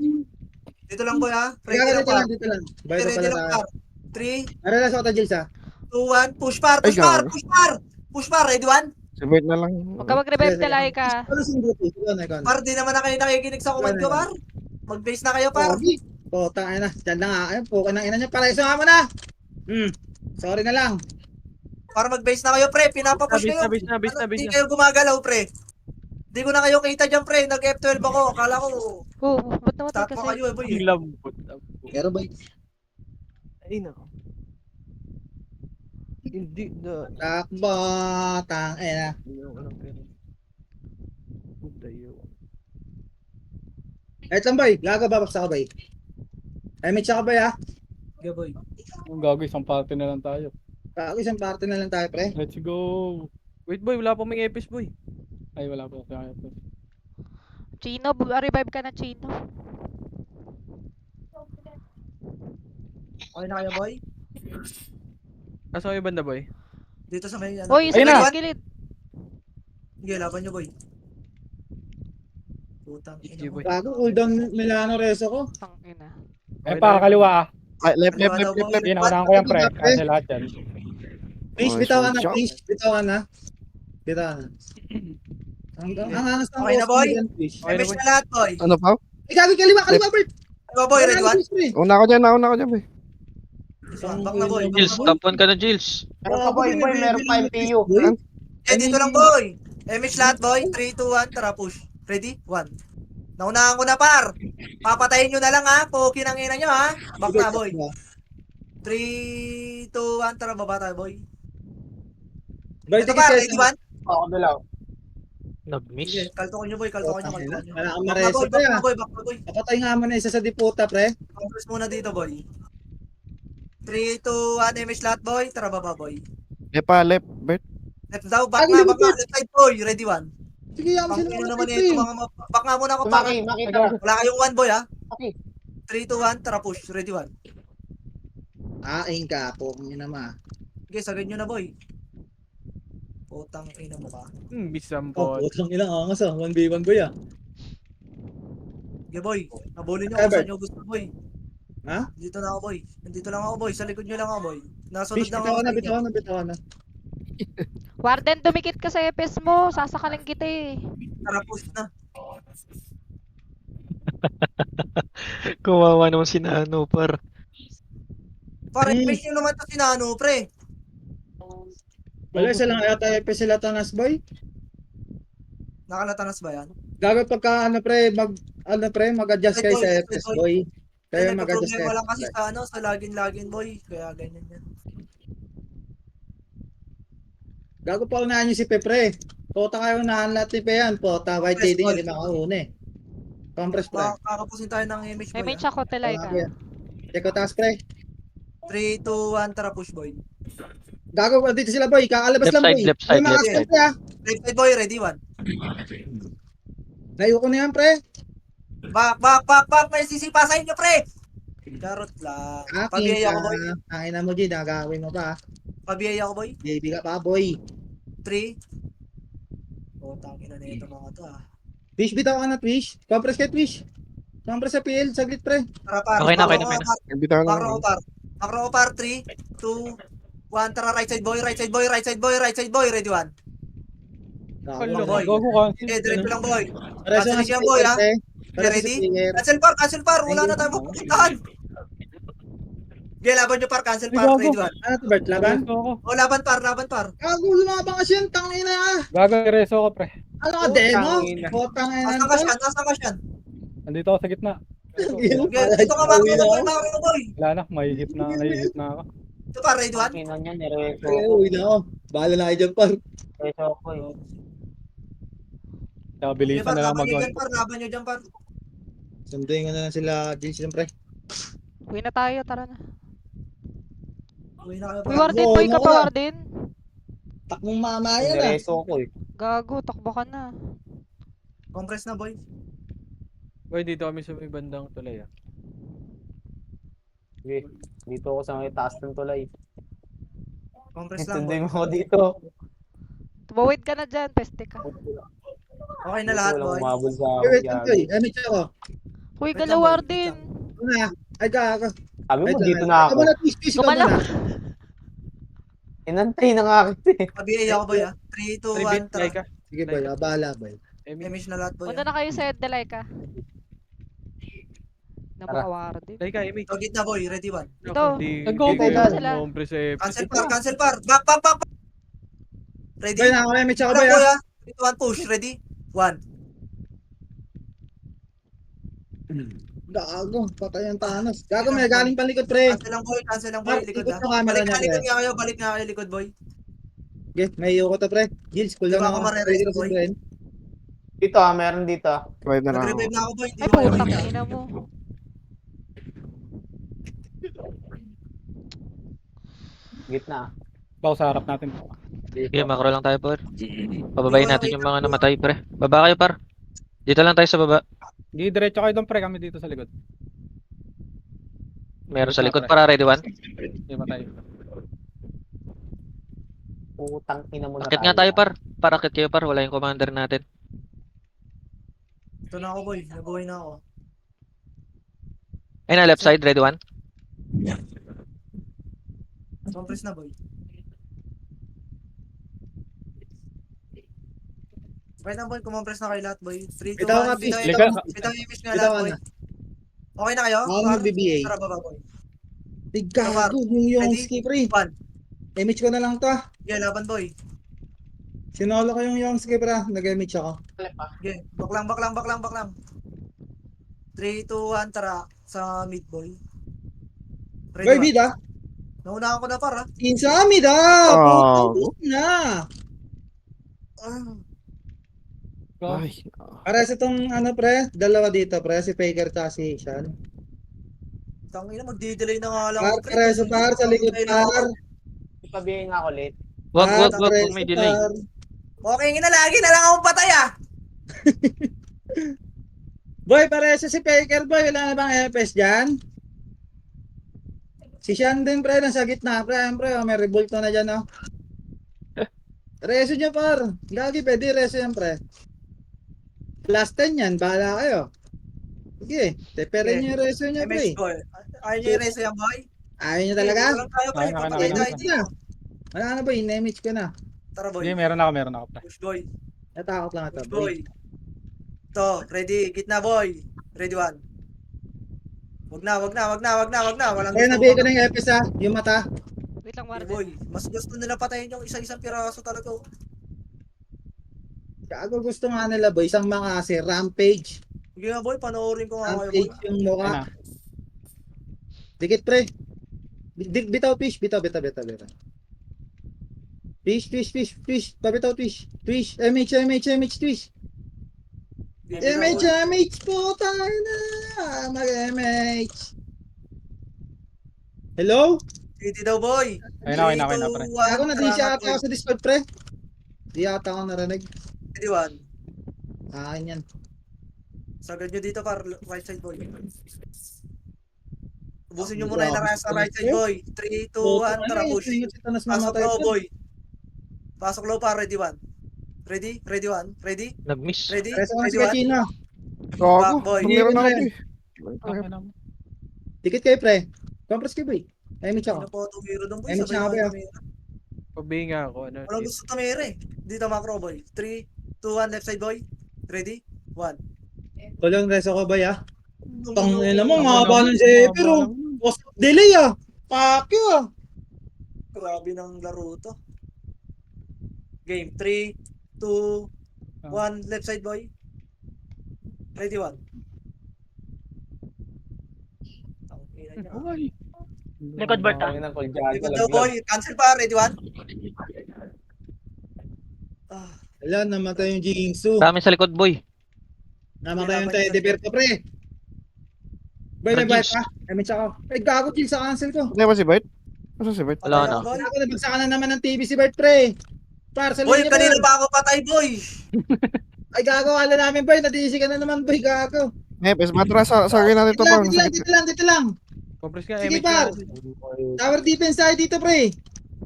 Dito lang, boy, ha. Kaya Ready lang, par. dito lang. Boy ka Ready pala lang, tayo. par. 3, Naralas ako ta, Jils, ah. 2, 1. Push, par. Ay, gago. Push, par. Ready, 1. Sabay na lang. Huwag ka mag-revive, Sige, Talay ka. Ano singguti? Ikaw na. Par, di naman na kayo nakikinig sa command ko, par. Mag-base na kayo, par. Pogi. Putang ina. Diyan na nga. Ayun, pukin ng ina niya. Pareso nga mo na. Sorry na lang. Para mag-base na kayo, pre. Pinapapush kayo. Base na. Hindi kayo gumagalaw, pre. Hindi ko na kayo kita dyan, pre. Nag-F12 ako. Akala ko, Oh, ba't namatay start ka, mo Sed? kayo, eh, boy. Ang lambot. Pero boy, Ay, nako. Hindi na. takbo. Tang ina. Kahit lang boy. Gago babaksa ka boy. Ay, may tsaka boy, ah. Okay, boy. Ang gagawin, isang party na lang tayo. Bago isang party na lang tayo, pre. Let's go. Wait, boy. Wala pa may epis, boy. Ay, wala pa sa kanya. Chino, revive ka na, Chino. Okay na kayo, boy? Nasa kayo banda, boy? Dito sa may, ano. Hoy, Ayun na! sa gilid. Sige, laban nyo, boy. Putang ina Sige, mo. boy. Bago cooldown Milano Reso ko. Tangina. Eh, para kaliwa ah. Ay, left. Yun, naunahan ko yan, pre. Kasi lahat yan. Fish, Oh, bitaw ka na. shot. Fish, bitaw ka na. Bitaw ka na. Ang angas ng Okay na, boss boy? mo yan, Fish. Okay na, Epis boy. na lahat, boy. Ano pa? Ikaw, kaliwa, Bert. Diba, boy? Ready, 1? Una ko dyan, boy. Back na, boy. Jils, top 1 ka na, Jils. Meron pa yung PU. Eh, dito lang, boy. Image lahat, boy. 3, 2, 1. Tara, push. Ready? 1. Naunahan ko na, par. Papatayin nyo na lang, ha. Poki ng ina nyo, ha. Back na, boy. 3, 2, 1, tara baba tayo, boy. Boy, Ito tigil par, kayo. ready, 1? Nag-miss. Sige, kaltukan nyo, boy, kaltukan nyo, kaltukan nyo. Wala kang Back na, mareso boy, pre back na, ah. boy, back na, boy. Papatay nga mo na isa sa diputa pre. Compress muna dito, boy. 3, 2, 1, image lahat, boy. Tara baba, boy. Left, Bert. Left daw, back Ay, na, back na. lumipit. Left side, boy. Ready, 1. Sige, yung Pang sino ino naman naman ito ito, mga back nga muna ako, par. Wala kayong 1, boy, ha? 3, 2, 1, tara push. Ready, 1. Aing ka po, yun naman. Okay, sagad nyo na, boy. Putang ina mo ka. Miss ang Oh, bot. putang ilang angas ah. 1v1 boy ah. Okay, boy. Nabulin nyo kung Ever. saan nyo gusto, boy. Ha? Dito na ako, boy. Nandito lang ako, boy. Sa likod nyo lang ako, boy. Nasunod Fish, lang bitaw ako ka sa na, inyo. bitaw ka na, bitaw ka na. Warden, dumikit ka sa EPS mo. Sasakalin kita eh. Tara, push na. Kawawa naman si Nano, par. Pare, Hmm. face nyo naman to si Nano, pre. Wala isa lang yata yung sila tanas boy. Nakalatanas ba yan? Gago pagka ano pre, mag-adjust kayo sa Boy, FS boy. boy. Kayo Kaya mag-adjust problema kayo. lang kasi sa ano, sa lagin-lagin, boy. Kaya ganyan yan. Gago pa unahan nyo si Pepre. Pota kayo unahan lahat ni Peyan. Pota, white Press lady ball. hindi makahuni. Compress pre. Kakapusin tayo ng image, May boy. main ako, Telay ka. Check ko taas pre. 3, 2, 1, tara push, boy. Gago dito sila boy, kakalabas Left lang side, boy. left side, May left mga side. pre ah. Left side, boy. Ready, 1. Nayuko na yan pre. Back. May sisipa sa inyo, pre. Charot lang. Akin Pabiyay ako, boy. ka. Angin na mo G, nagagawin mo pa. Pabiyay ako, boy. Baby ka pa boy. 3. Oh, tangin na nito mga to, ah. Fish bitaw ka na Fish. Compress kay Fish. Compress sa PL, saglit pre. Tara, par. Okay na, okay na, Macro okay na. ko, par. Bitaw na Macro ko, lang. par. Macro ko, par. 3, 2, 1. Tara, right side, boy. Right side, boy. Right side, boy. Right side, boy. Ready, 1. Hello, boy. gago ka. Okay, diretso lang, boy. Pareso Cancel na yan, boy, ha? Pareso sa Ready? player. Cancel, par. Wala na tayo mapupuntahan. Okay, laban nyo, par. Cancel, par. Gago. Ready, 1. Ano to Bert, laban? Reso ako. Oh, laban, par. Gago, lumabang kasi yan, tangina ah. Gago, reso ako, pre. Ano ka, demo? Potang ina Nasaan ka siyan? Nandito ako sa gitna. Reso. Okay, dito ka, macro ko, boy. Macro ko, boy. Wala na, may hit na ako. Ito, par. Ready, 1. Uwi na ako. Bahala na kayo dyan, par. Kaya Okay, bilisan par. na lang Laban nyo mag-on. dyan, par. Laban nyo dyan, par. Sunduin ko na lang sila, Jill, siyempre. Uwi na tayo, tara na. Uwi na kayo, Uy, par. Warden, Oo, boy ka oo pa, nga. Warden. Takmong mama yan ah. Gago, takbo ka na. Compress na, boy. Boy, dito kami sa may bandang tulay, ah. Dito ako sa may taas ng tulay. Compress lang, boy. Intindi mo ako dito. Tumawid ka na dyan, peste ka. Okay na lahat, boy. Umabol sa Wait, akin. wait, ano ako? Uy, Wait gala, lang, boy. Warden. Ano na? Ay, gago. Sabi mo, Wait lang, dito wait. na ako. Ikaw muna, Fish, ikaw Gumalaw. muna. Inantay na nga kita eh. Pabiyay ako, boy, ah. 3, 2, 1, tara. Like, ah. Sige boy, bahala boy. Image na lahat, boy. Punta na kayo sa Delay ka. Na mga Warden. Like, image. So, gitna, boy. Ready, 1. Ito. Nag-go Di ko tayo yung sila. umbre sa Cancel, par. Cancel, par. Back. Ready? Boy, nakakamemit ako Wala, boy boy, ah. ah. 3, 2, 1, push. Ready? 1. Gago, patay ang tanos. Gago, may galing palikod pre. Cancel lang, boy. Par, Likod, ikot ah. yung camera Balik niya, nga, likod pre. nga kayo. Balik nga kayo, likod, boy. Okay, may iyo ko to pre. Gills, cool Di lang ba ako ako. marerest, Ready ko boy? si Bren. Dito ah, meron dito ah. Revive na lang ako. Nag-revive na ako, boy. Hindi Ay, ko kayo putang makita. ina mo. Gitna. Baw sa harap natin. Sige, macro lang tayo, par. Pababayin natin yung mga namatay, pre. Baba kayo, par. Dito lang tayo sa baba. Hindi, diretso kayo doon, pre. Kami dito sa likod. Meron sa likod para ready one. Hindi matay. Putang ina mo na Akit nga tayo, par. Para akit kayo, par. Wala yung commander natin. Ito na ako, boy. Nabuhay na ako. Ay na, left side, ready one. Compress na, boy. Wait lang, boy. Kumompress na kayo lahat, boy. 3, 2, 1. Bitaw nga, Fish. Liga. Bitaw yung image nga Bitaw lahat, ka boy. na. Okay na kayo? Ako Par? mag-BBA. Tara, baba, boy. Ay, gago, yung Ready? ski pre. 1. Image ko na lang to. Yeah, laban, boy. Sinolo ko yung ski pre. Nag-image ako. Okay. Back lang. 3, 2, 1. Tara. Sa mid, boy. Boy, Ready, bida. Naunahan ko na par ha. Insami daw! Putang na! Ay, Para sa itong ano pre, dalawa dito pre, si Faker at si Sean. Tangina, magdi-delay na nga lang Par, ako, pre. pareso par, sa likod par. Sabihin nga ulit. Wag, Par, wag, wag, pareso, wag may delay. par. Okay nga na, lagi na lang akong patay ah. Boy, pareso si Faker boy, wala na bang FPS dyan? Si Sean din pre, nasa gitna pre, may revolto na dyan oh. Reso niya par, gagi pwede reso yan pre. Plus 10 yan, bahala kayo. Sige, teperin niyo yung reso niya pre. MH boy. Ayaw niyo yung reso yan boy? Ayaw niyo talaga? Walang tayo pre, Ayaw na, papatay ayaw tayo Wala dito. na. Wala na boy, in-image ko na. Tara boy. Sige, meron ako, pre. Push boy. Natakot lang ito Push boy. boy. To, ready, gitna boy. Ready one. Wag na. Walang Kaya gusto nabigay ko na yung FPS ha, yung mata. Wait lang, Hindi, Warden. boy. Mas gusto nila patayin yung isa-isang piraso talaga. Gago gusto nga nila boy, isang makasi, Rampage. Sige nga boy, panoorin ko nga kayo boy. Rampage yung mukha. Ayun na. Dikit pre. Bitaw fish, bitaw. Fish. Pabitaw fish. Fish, MH, fish. MH po tayo na. Mag-MH. Hello? City daw boy. Ayun na, pre. Ako na di siya ata ako sa Discord pre. Di ata ako narinig. Ready one. Akin yan. Sagad nyo dito par right side boy. Ubusin nyo muna yung naras sa right side boy. 3, 2, 1, tara push. Pasok low boy. Pasok low pa, ready one. Ready? Ready one? Ready? Nag-miss. Ready? Reso ka Ready si one? Kachino. gago. Boy. Meron ako Sige, eh. Ayun na. Dikit kayo pre. Compras kayo boy. MH ako. Ano po tumiro doon boy? Ay, Sabay magsabi mo ako. tumira. Pabinga ako. Ano, Walang gusto tumira eh. Dito macro boy. 3, 2, 1 left side boy. Ready? 1. Tulong reso ko boy ah. Tangin na mo, Ako mahaba na, ng Zephyr mahaba oh. lang. Post delay ah. Fuck you ah. Grabe ng laro to. Game 3, 2, 1 left side boy. Ready 1. Ay. Likod Bert ah. Likod daw boy. Cancel pa. Ready 1. Wala, namatay yung Jingsu. Sa amin sa likod, boy. Namatay yung Teddy Bear ko, pre. Boy, may Ragis. bite pa. MH ako. Ay, gago, chill sa cancel ko. Ano ba si Bert? Ano si Bert? Wala na. Boy, Ako, nabagsakan na naman ng TV si Bert, pre. Parcel boy niya, kanina boy. pa ako patay boy. Ay, gago, wala namin, boy. Nadisi ka na naman, boy, gago. Nepes, matras sa akin natin Dito to, lang, par. dito lang, dito lang, dito lang. Compress ka, Sige, MH par. ka. Tower defense tayo dito, pre.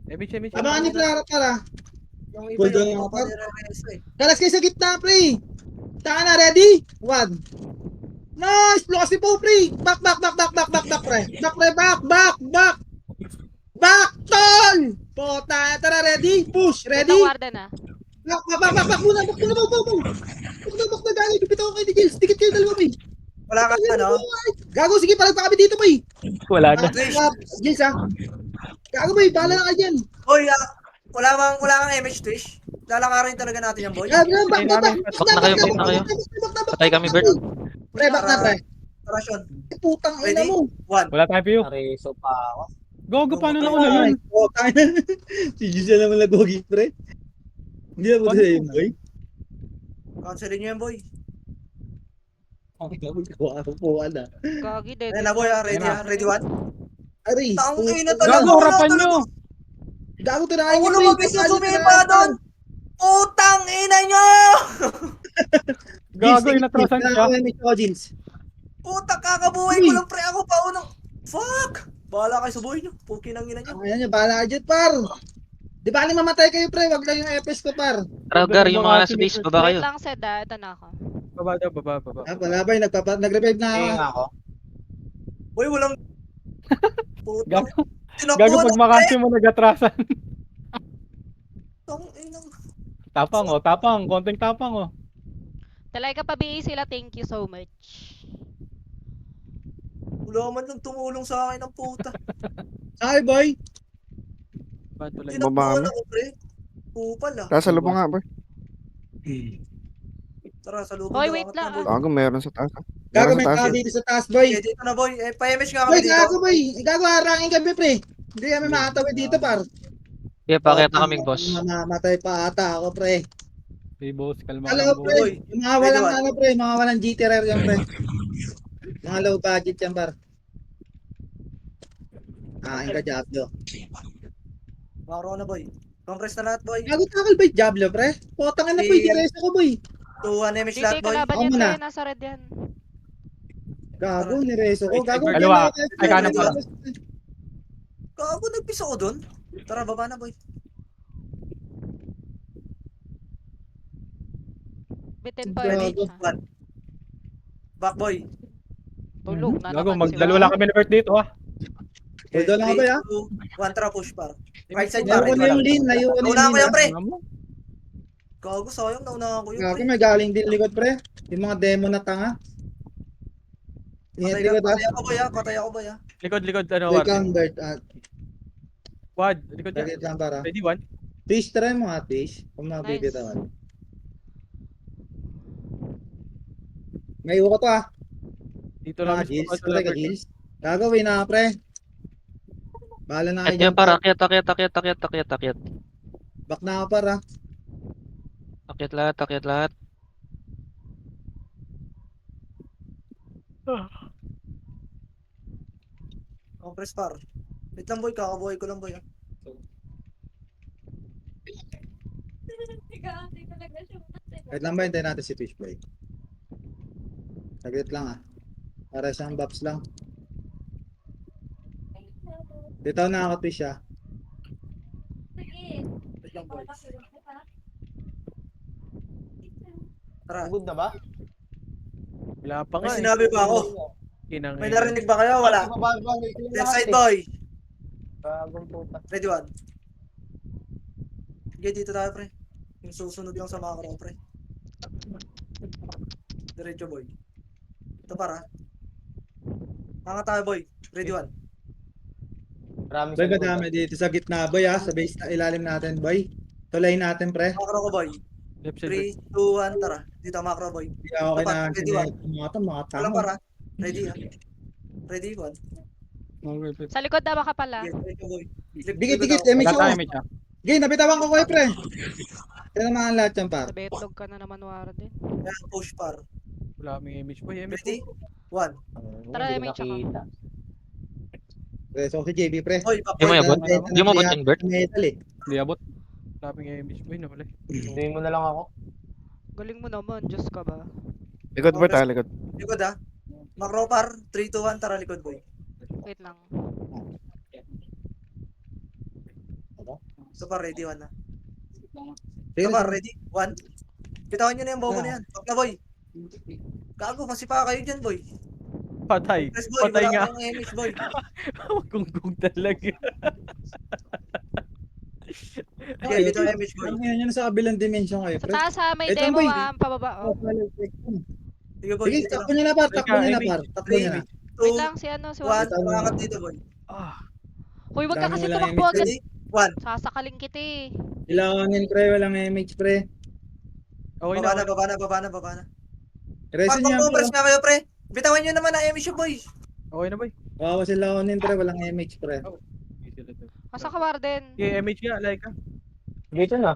MH. Abangan ni Clara, para. Yung iba Hold on, yung mga par. panirareso eh. Kalas kayo sa gitna, pre. Taka na, ready? 1. Nice! Blossy po, pre. Back, pre. Back, tol! Pota, tara, ready? Push, Wait ready? lang, Warden ah. Back muna, back na gano'n, bibitaw ko kayo ni Gilles, dikit kayo dalawa, bay. Wala ka ano? Gago, sige, palag pa kami dito, bay. Wala na. Gilles, ha? Gago, bay, bahala na kayo dyan. Boy, wala kang MH Twitch. Lalakarin talaga natin yan boy. Back na kayo. Patay kami, Bert. Pre, back na, pre. Tara Sean. Putang ina Ready? mo. 1. Wala tayong PU. Nareso pa ako. Gogo, paano na una yun? Putang ina. Si Gilles na naman lagogi, pre. Hindi na po Paano sa'yo, yun? boy. Cancelin nyo yan boy. Gawa ko po, ano. Gagi, dead. Ayan na boy, ready Ayan na. Ready 1. Aray. Tang ina Gago, talaga. harapan nyo. Gago, tinahin Ako niyo, lumabis na sumipa doon. Putang ina nyo! Gago, inatrasan siya. Gilles. Putang kakabuhay ko lang pre. Ako pa unang. Fuck! Bahala kayo sa buhay nyo. Pukin ang ina nyo. Ayan nyo, bahala ka dyan, par. Di ba mamatay kayo, pre? Wag lang yung FPS ko, par. Ragar, yung mga nasa base, baba Wait kayo. lang, Sed ah. Ito na ako. Baba daw, baba. Ah, wala ba? Nag-revive na ako. Tingin ako. Boy, walang. Putang. Gago, Tinakuha pag ng makasi mo nag-atrasan. Tang ina. Tapang, konting tapang oh. Talaga pa BA sila, thank you so much. Wala man lang tumulong sa akin ng puta. Ay, boy. Bad tuloy. Tinakuha na ko pre. Kupal ah. Nasa lubong nga, Bert. Tara, sa lubong. Hoy, daw, wait angat lang, na, boy. Gago, meron sa taas. Gago, Meron may sa taas. tao dito sa taas, boy. Okay, dito na boy. Pa-MH nga Boy, kami dito. gago, boy. Gago, harangin kami, pre. Hindi kami makatawid dito, par. Kaya pakita kaming boss. Mamamatay pa ata ako, pre. Hey, boss, kalma Hello, lang, boss. pre. Yung mga walang Ready, ano, pre. Mga walang GTR yan, pre. Mga low budget yan, par. Kain ka, Diablo. Makro na, boy. Compress na lahat, boy. Gago takal ba yung Diablo, pre? Putang ina, boy. Direso ko, boy. 2-1 damage GT, lahat, boy. kalaban Ako yan muna. pre, nasa red yan. Gago, nireso ko. Gago, Kaliwa. ganyan, Ay, kanan pala. Gago, nagpisa ko dun. Tara, baba na, boy. Bitin pa Ready? yun siya. 1. Back, boy. Tulog na Gago, naman si magdalawa Juan. lang kami ni Bert dito, ah. Hold on lang ba, ya? 1, tara, push, par. Right side, par. Layo ko na yung lean. Layo ko na yung Naunahan ko lean. yan, pre. Ano mo? Gago, sayang. Naunahan ko yun, Gago, pre. may galing din likod, pre. Yung mga demo na tanga. Ingat Patay likod, ha? ako, boy, ah. Patay ako, boy, ah. Likod, ano, Wait Warden. lang, Bert. At Quad, likod niya. Target lang, para. Ready, 1. Fish, try mo nga, fish. Kung Nice. mabibitawan. May uko to, ah. Dito lang. Mga Gills. Pre, ka Gills. Gagawin na, pre. Bahala na Akyat kayo yan, par. Akyat. Back na ako, para. Akyat lahat. Compress, par. Wait lang, boy. Kakabuhay ko lang, boy, ah. Wait lang ba, hintayin natin si Fish, boy. Saglit lang, ah. Para siyang buffs lang. Dito na ako, Fish, ah. Wait lang, boy. Tara. Good na ba? Wala pa nga. May sinabi ba ako? Kinang May narinig ba kayo? Wala. Left side, boy. Bagong puta. Ready, 1. Sige, dito tayo, pre. Yung susunod lang sa macro, pre. Diretso, boy. Ito, para. Tanga tayo, boy. Ready, 1. Marami Boy, sa likod. madami dito sa gitna, boy, ah. Sa base na ilalim natin, boy. Tulay natin, pre. Macro ko, boy. Left side. 3, 2, 1, tara. Dito, macro, boy. Hindi ako Dapat, kailangan ready, one. mga to, mga Walang tanga. para. Ready, ha. Ready, 1. Okay, Bert. Sa likod na baka pala. Sige, diretso, boy. Dikit, ako. image Wala ko. tayo, Mitch, ah. Gay, nabitawan ko kayo, pre. Kaya naman lahat yan, par. Sa betlog ka na naman, Warden. Yan, push, par. Wala kaming image. Boy, image. Ready? 1. Tara, Hindi ko may tsaka. nakita. So, si JB, pre. Boy, back, Di mo boy. yabot? Di mo abot yung Bert? Metal, eh. Hindi abot. Wala kaming image. Boy, nawala. Hinduin mo na lang ako. Galing mo naman, Diyos ka ba? Likod, Bert, ah, likod. Likod, ha. Macro, par. 3, 2, 1, tara, likod, boy. Wait lang. Ito, par. Ready, 1, ha. Sige, Ito, par. Ready? 1. Bitawan nyo na yung bobo na yan. Back na, boy. Gago, masipa kayo dyan, boy. Patay. Press, boy. Patay Wala nga. kang image, boy. Gunggong talaga. Sige, dito yung image, boy. Ang yan, yun sa kabilang dimension kayo, Sa pre. taas ha, may Ito, demo boy. ha, pababa. Oh. Sige, boy. Sige, Dito takbo lang. niya na, par. Takbo Teka, niya na, image. par. Takbo niya na. 3, Wait 2, lang, si ano, si 1. Warden. Pangakat dito, boy. Hoy, wag ka Dami kasi mo lang tumakbo image, agad. Ready? 1. Sasakaling kita eh. Ilangin, pre. Walang image, pre. Okay Baba na. na, baba na. Resin niya, Pag-compress pre. na kayo, pre. Bitawan nyo naman ang image, boy. Okay na, boy. Kawawa sila kunin, pre. Walang image, pre. Okay, sila to. Asa ka, Warden? Okay, image nga. Like ka. Dito na.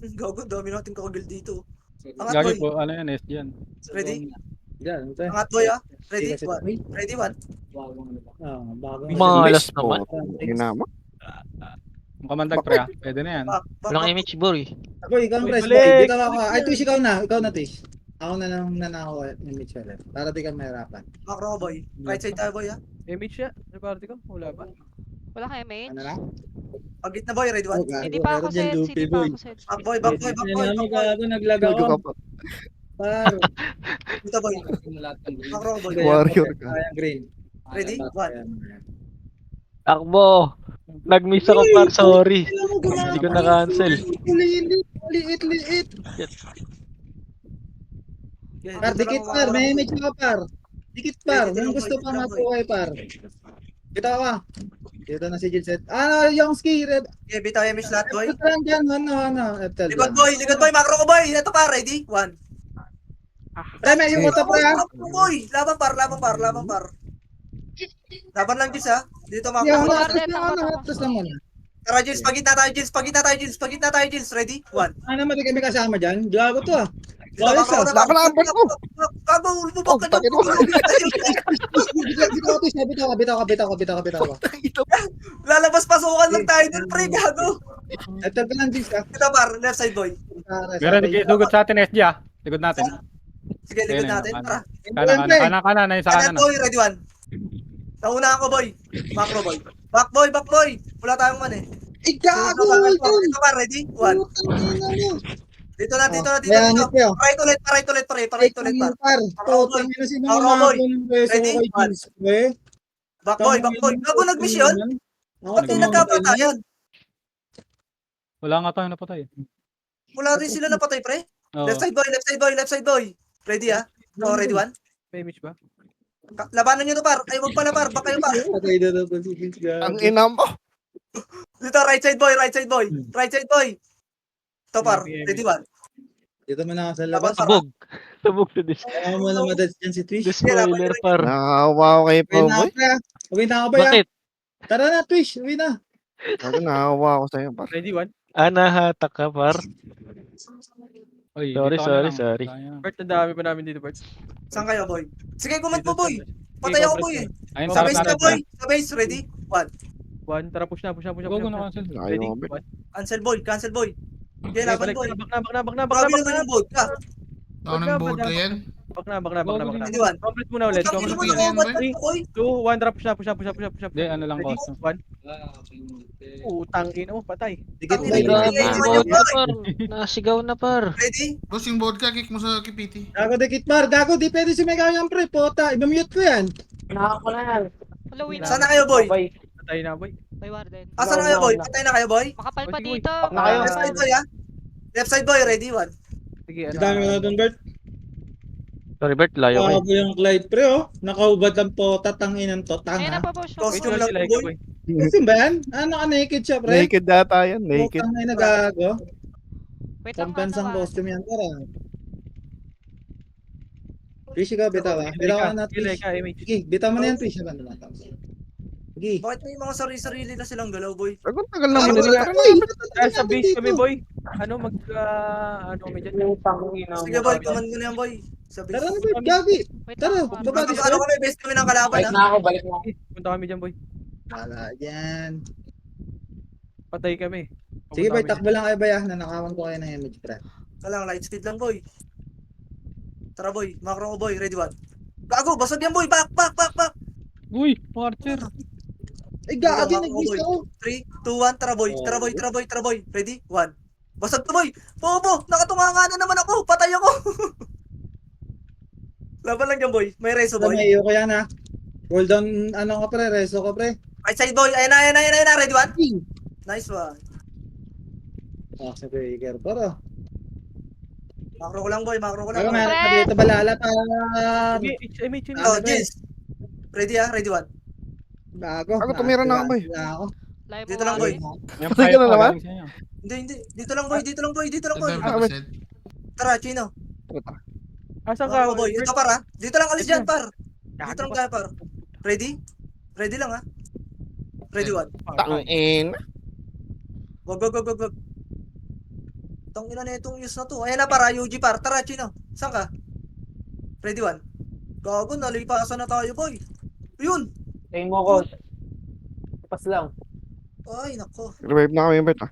Gago, dami natin kakagil dito. Angat, Gagi boy. po, ano yan, SG yan. Ready? Yan, pre. Angat, boy, ah. Ready? Sige, 1. Ready, 1. Bagong Malas Bilis, naman. po. Ginama. Ang kamandag, pre, ah. Pwede na yan. Walang image, boy. Ako, ikaw, Uy, press, balik! boy. Dito ako. Ay, Tish, ikaw na, Tish. Ako na lang nanako ng image ulit. Para di ka mahirapan. Macro, boy. Right side tayo, boy, ah. Image nga. Sa party ko. Wala pa. Wala ka image? Ano na? Pag gitna, boy. Ready, 1. Hindi pa ako set, hindi pa ako set. Back, boy, back, boy, back, boy. Ano Back, boy. gago, naglag Gago ako. ka pa. Par. Dito, boy. Macro, boy. Warrior ka. Ayan, green. Ready? 1. Takbo. Nag-miss ako, par. Sorry. Hindi ko na-cancel. Liit. Par, dikit, par. May image ka, par. Dikit, par. Kung gusto pa mabuhay, par. Dito ka. Dito na si Gilset. Yung ski, red. Okay, bitaw yung image lahat, boy. Ito lang dyan, ano. FTL Likod, lang. boy. Macro ko, boy. Ito, pa. Ready? 1. Pre, may yung moto, pre, ha? Boy. Labang, par. Laban lang, Jins, ha? Dito, Hindi ako makro. Warden, na-atras na takbo, takbo. atras naman. Tara, Jins, pagitna tayo, Jins. Pagitna tayo, Jins. Pagitna tayo, Jins. Ready? 1. Ano naman di kami kasama dyan? Gago to ah. Dito, Ayos, makro ah. na, par. Laban lang, Bert mo. Gago, lumubak ka Takino. Bitaw ko. Lalabas pasukan lang tayo dun, pre. Gago. Ito pa lang Jins ah. Dito, par. Left side, boy. Meron nagkisugot sa atin, SG ah. Likod natin. Sige, likod Ayun, natin. ayun, Tara. Kanan, ayun sa Kanan, kanan. boy. Ready, 1. Naunahan ko, boy. Macro, boy. Back, boy. Wala tayong man, eh. Gago! Dito, par. Ready? 1. Dito na. Bayanit ko. Right ulit, par. Par. Totang ina sino Ako, mga boy. ng beso Ready? kay Jins. Eh. Back, boy. Gago, nag-mission. Ba't kayo nagkapatayan? Wala nga tayo napatay. Wala rin sila napatay, pre. Oo. Left side, boy. Ready, ha? No, ready, 1. May image ba? Labanan nyo to, par. Ay, wag pala, par. Baka kayo, par. Patay na daw si Jins. Ang ina mo. Dito, right side, boy. Ito, par. Ready, 1. Dito mo na ako sa Laban, labas. par. Sabog to this. Ayaw mo na madad dyan si Twish. Spoiler, par. Nakawa ko kay Uwi na Poboy. ako pre. Uwi na ako ba ya? Bakit? Tara na Twish. Uwi na. Ako nakawa ko sa'yo, par. Ready, 1. Nahatak ka, par. Oy, Sorry, dito ka na lang. sorry. Sayang. Bert, ang dami pa namin dito, Bert. Saan kayo, boy? Sige, comment mo, boy. Patay ako, boy, eh. Ayun, Sa sarap base ka, natin. boy. Sa base, ready? 1. 1, tara, push na. Go, na cancel. Ready? Ayaw, Bert. Cancel, boy. Okay, laban, boy. Back na. Grabe naman yung boat ka. Ako ng board ka yan. Back na. Ready, 1. Complete muna ulit. Putang ina mo, Complete nakabat yan, ka, boy. 2, 1, tara, push na. Hindi, ano lang Ready? cost. 1. Utang ina mo, patay. Dikit Ang na ina, yun. ina, Grabe, ina, board na, par. Nasigaw na, par. Ready? Boss, yung board ka, kick mo sa kipiti. Gago dikit par. Gago di pwede sumigaw yan pre. Pota. I-mute ko yan. Nakako na yan. Hello, win. Saan na kayo, boy? Bye. Patay na, boy. May Warden. Asan na kayo, boy? Patay na kayo, boy? Makapal pa Sige, boy. dito. Na kayo. Left side, boy, ha? Left side, boy. Ready, 1. Sige, Ang dami na doon Bert. Sorry, Bert. Layo ko. Gago yung Clyde pre oh. Nakaubad ang pota. Tanginan to. Ayun na Tanga. po, push. Costume Wait lang, lang sila, boy. boy. Kasi ba yan? Ano ka naked siya pre? Naked data yan, naked. Putang ina gago. Wait lang, Pampansang ano, costume yan para. Fish ka bitaw ah. Bitaw ka na Kilay Fish. ka, image. Sige, bitaw mo na yan Fish. Sige. Bakit may mga sarili na silang galaw, boy? Ang tagal naman Ano nila. ba? Dahil sa base kami, boy. Ano kami dyan? Yung tangina mo. Sige, boy. Command ko na yan, boy. Sa base. Tara na Bert. Gagi. Wait Tara, lang, Warden. baba. Ano kami? Best kami ng kalaban, Balik ha? na ako, balik na ako. Punta kami dyan, boy. Wala yan. Patay kami. Sige Pupunta boy, kami takbo lang kayo ba ya? Nanakawan ko kayo ng image pre. Kalang light speed lang, boy. Tara, boy. Macro ko, boy. Ready, 1. Gago, basag yan, boy. Back. Uy, Archer. Ay gagi, Sige, nag-miss boy. ako. 3, 2, 1. Tara, boy. Ready? 1. Basag to, boy. Bobo, nakatunganga na naman ako. Patay ako. Laban lang dyan, boy. May reso, boy. May iyo ko yan ha. Hold on, ano ka pre, reso ko pre. Right side, boy. Ayan na. Ready, 1. Nice one. Oh, sa breaker para. Macro ko lang, boy. Ako Boy. meron pa dito balala pa. Sige, image. Oh, Jins. Ready, ha? Ready, 1. Bago. Ako, tumira na ako, boy. Ako. Live Dito mo, lang, boy. Warden. Yung Patay ka na naman? galing sa inyo. Hindi. Dito lang, boy. Dito lang, boy. Ang dami ka, Sed. Tara, Chino. Asan Macro ka? ko, boy. Ito, par, ha? Dito lang, alis dyan, par. Dito lang kaya, par. Ready? Ready lang, ha? Ready, 1. Tangin. Wag. Tang ina na itong use na to. Ayan na, para UG, par. Tara, Chino. Saan ka? Ready, 1. Gago, nalipasan na tayo, boy. Yun. Tayin mo ko. Pas lang. Ay, nako. Revive na kami, Bert. Ah.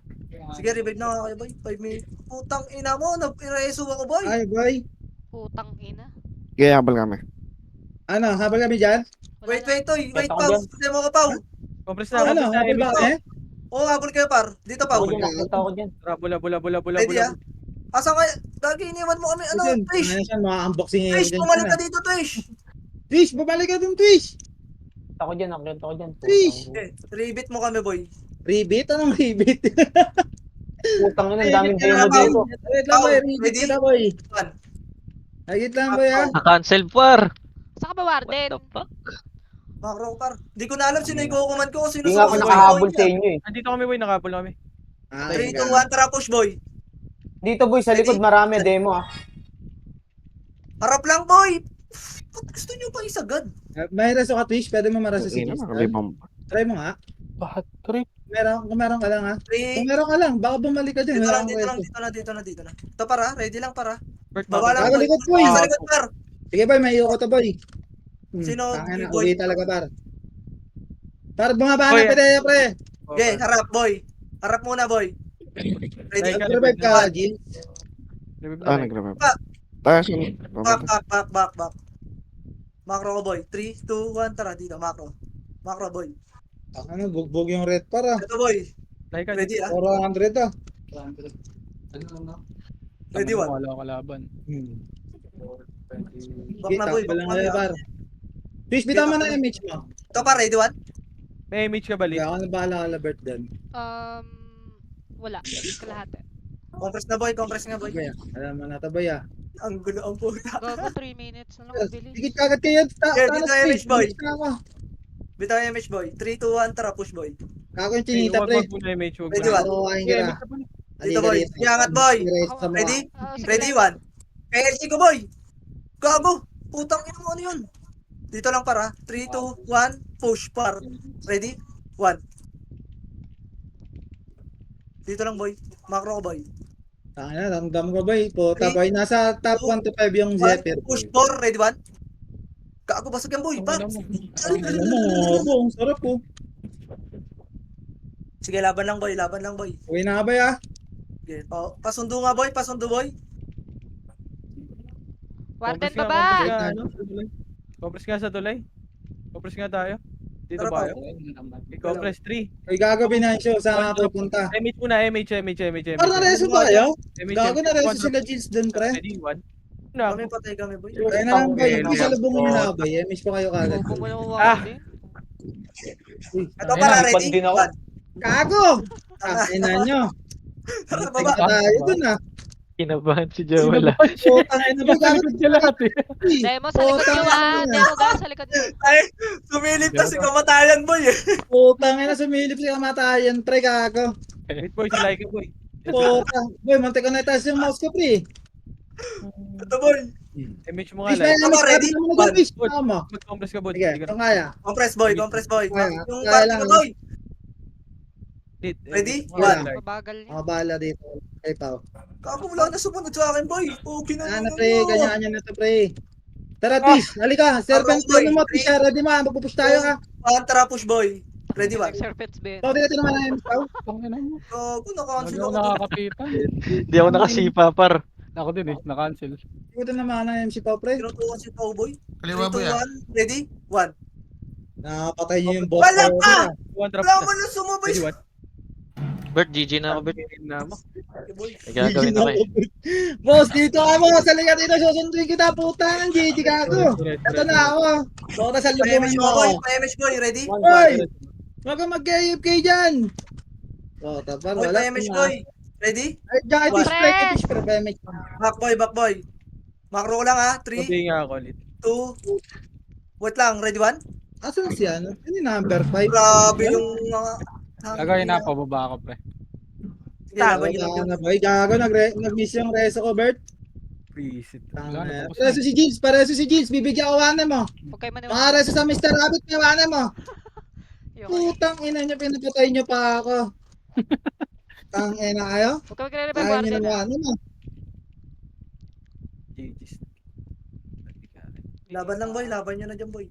Sige, revive na nga kayo, boy. 5 minutes. Putang ina mo, nag-ireso ako, boy. Ay boy. Putang ina. Kaya habal kami. Ano, habal kami dyan? Wala Wait, na. Toy. Wait, Ako Pau. dyan. Demo ka, Pau. Compress Ano, na. habal ba kami? Oo, habol kayo, par. Dito, Pau. Ako dyan, nakita ko dyan. Bula. Ready, ha? Asan kayo? Gagi, iniwan mo kami. Ano, Listen, Trish? ano siya, mga unboxing Trish, bumalik ka dito, Trish. Trish, babalik ka dun, Trish. Ako dyan, nakita ko dyan. Trish. Okay, rebit mo kami, boy. Rebate? Anong rebate? Putang ina, ang daming Rebate demo ka, dito. Wait lang boy, rebate Ready? kita boy. 1. Agit lang boy ha. Na-cancel, par. Saan ka ba, What Warden? the fuck? Macro, par. Di ko na alam sino yung kukuman ko. Sino Hindi nga ako nakahabol sa inyo eh. Andito kami, boy. Nakapul kami. 3, 2, 1, tara, push, boy. Dito boy, sa likod marami demo ah. Harap lang, boy. Gusto nyo pa isagad? May reso ka, Twitch. Pwede mo maraso si Ina, Gis. nakalibang pa. Try mo nga. Bakit? Trip. Kung meron ka lang ha. Kung 3, meron ka lang, baka bumalik ka dyan. dito Wala lang, kang dito lang, reso. dito na, dito na, dito na. Ito para, ready lang para. Bert, Baba lang, Gago, boy. likod, boy. Sa likod, par. Sige, boy. May iyo ko to, boy. Sino, Tangina, boy? uwi talaga, par. Par, bumaba Boy, na, pwede, pre. Okay, harap, boy. Harap muna, boy. Ready? Like, Nag-revive ka, Gil. Revive Ah, na kayo. nag-revive. Tayo sino? Back. Macro ko, boy. 3, 2, 1, tara dito, macro. Macro, boy. Ano, bugbog yung red, par, ah. Ito, boy. Like, Ready, ah. 400, ah. Ready, one. Wala ko laban. Back na, boy. Kita, Back lang na, kayo, boy. par. Twitch, bitaw mo na yung image mo. Ito, par. Ready, one. May image ka ba, Lid? Kaya ako na bahala ka, Labert, dyan. Wala. Kalahati. Compress na, boy. Compress nga, boy. Boy, ah. Alam mo na ito, boy, ah. Ang gulo ang puta. Gago, 3 minutes na lang mabilis. Digit kagad kayo. Yeah, dito yung image, boy. Ako. Bitaw yung image, boy. 3, 2, 1, tara, push, boy. Kako yung chinita, pre. Wag mo na image, wag Ready, mo na. one. Kakuhain Okay, ka. image ka ba? Dito, boy. Iangat, boy. Ready? Sige Ready, lang. one. Kaya LC ko, boy. Gago. Putang ina mo, ano yun? Dito lang para. 3, 2, 1, push, par. Ready? 1. Dito lang, boy. Macro ko, boy. Tangina, ramdam ko, boy. Puta, Three, boy. Nasa top 1 to 5 yung 1, Zephyr. push, 4. Ready, 1. Gago, basag yan, boy. Par. Ano mo, ang sarap po. Sige, laban lang, boy. Laban lang, boy. Uwi na nga, boy, ah. Sige, pasundo nga, boy. Pasundo, boy. Warden Compress nga, baba! compress nga, ano? Compress nga sa tulay. Compress nga tayo. Dito Tara, ba pa. kayo? Compress 3. Ay, gago, Binancio. Saan ka pupunta? Image muna, image. Parang na-reso ba kayo? Image, Gago, na-reso One, sila, Gilles, dun, pre. Ready, 1. Na, Kami, patay kami, boy. Kaya na lang, boy. Okay, Hindi sa okay. lubungin nyo na, boy. Miss ko kayo kagad. Bobo mo yung Ah. Warden. Ito para, Ayun, ready? din ako. 1. Gago! Ina nyo. Tara, Tingnan baba. tayo dun, ah. Kinabahan si Jawala. Putang ina, boy. Gago, Likod niya lahat eh. Demo sa likod Putang nyo ah. ina. Demo ga sa likod nyo. Ay, sumilip na si kamatayan, boy. Putang ina, sumilip si kamatayan, pre, gago. Wait, boy, si Like, boy. Putang. Boy, mantik ko na itaas yung mouse ko, pre. Ito, boy. Image mo nga, Fish, may Like. alam ready? mo na dyan, fish. Tama. Mag-compress ka, boy. Sige, Sige, kung kaya. Compress, boy. Compress, boy. Kaya, Yung kaya party lang, ko, ano? boy. Lead. Ready? Wala. Like. Mabagal niya. Mga bala dito. Kay Pao. Kako, wala na sumunod sa akin, boy. Okay na. Ano, pre, kanya-kanya na to, pre. Tara, Tish. Halika. Serpent, Boy. ano mo, Tish. Ready mo, magpupush tayo, ha. Tara, push, boy. Ready, 1. Serpents Ben. Pao, dito naman na yun, Pao. Tangina mo. Gago, naka-cancel Hindi ako ako. nakakapitan. Di ako nakasipa, par. Ako din eh, na-cancel. Dito naman na yun si Pao, pre. Tinutukan si Pau, boy. 3, Kaliwa, 2, boy, ah. 1. Ready? 1. Nakapatay niyo yung boss. Wala ko, pa! pre. One drop Wala na. mo na sumabay. Ready, 1. Bert, GG na ako, Bert. Na mo. Boy. May gagawin na kayo. Boss, dito ka mo. Sa liga dito, susunduin kita, putang. GG ka ako. Ito na ako. Baka sa lubungan Pa-image mo mo, ako. boy. Pa-image, boy. Ready? Hoy! Huwag kang mag-AFK dyan. Oh, tapar, Boy, wala. pa-image, boy. Ready? Ay, diyan, itis, Pre! pre, itis, pre, pa-image. Back, boy. Back, boy. Macro ko lang, ha. 3, Sabi nga ako, Lead. 2. Wait lang. Ready, 1? Asan si ano? Ano yung number 5? Grabe yung mga... Gagawin na, pababa ako pre. Sige, laban nyo lang Tama yun. na, boy. Gago, nag-miss yung reso ko, Bert. Visit. Tama Wala na, na. tapos Pareso si Jeans, pareso si Jeans. Bibigyan ko 1 mo. Huwag kayo maniwala. Makareso sa Mr. Rabbit, may 1 mo. Ayoko. Putang ina niyo, pinapatay niyo pa ako. Tang ina kayo? Huwag kayo magre-revive Kaya niyo Warden ng ah. 1 mo. GG's. Laban lang, boy. Laban nyo na dyan, boy.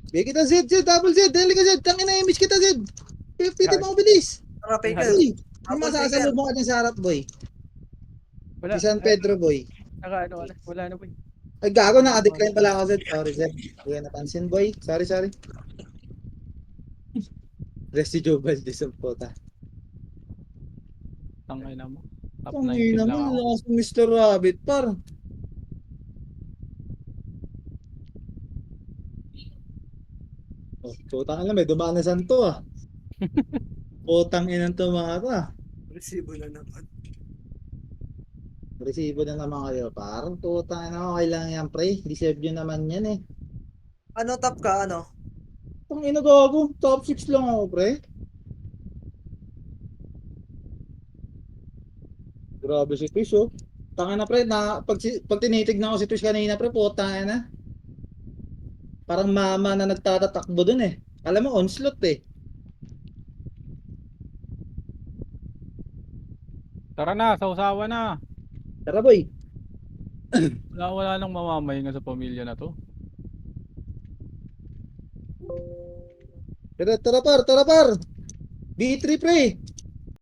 Bigyan kita Z, double Z. Dali ka Z. Tang ina, image kita Z. Piti mo bilis. Tara, Faker. Uy, may Apple masasalubong ka dyan sa harap, boy. Wala. Si San Pedro, boy. Ano, wala na, boy. Ay, gago, naka-decline pala ako, Z. Sorry, Z. Hindi ka napansin, boy. Sorry. Rest si Joe Valdez ang puta. Tangina mo. Top Ang 19 ina lang mo, ako. lakas ng Mr. Rabbit, par. Oh, putang ina, may dumaan na santo, ah. Putang inang to mga to, ah. Resibo na naman. Resibo na naman kayo, par. Putang ina, okay lang yan, pre. Deserve nyo naman yan, eh. Ano top ka? Ano? Putang ina, gago. Top 6 lang ako, pre. Grabe si Twitch, oh. Tanga na, pre. Pag tinitignan ko si Twitch kanina, pre, putang ina. parang mama na nagtatatakbo dun eh. Alam mo, onslaught eh. Tara na, sausawa na. Tara boy. Wala nang mamamahinga sa pamilya na to. Tara par, tara par. B3 pre.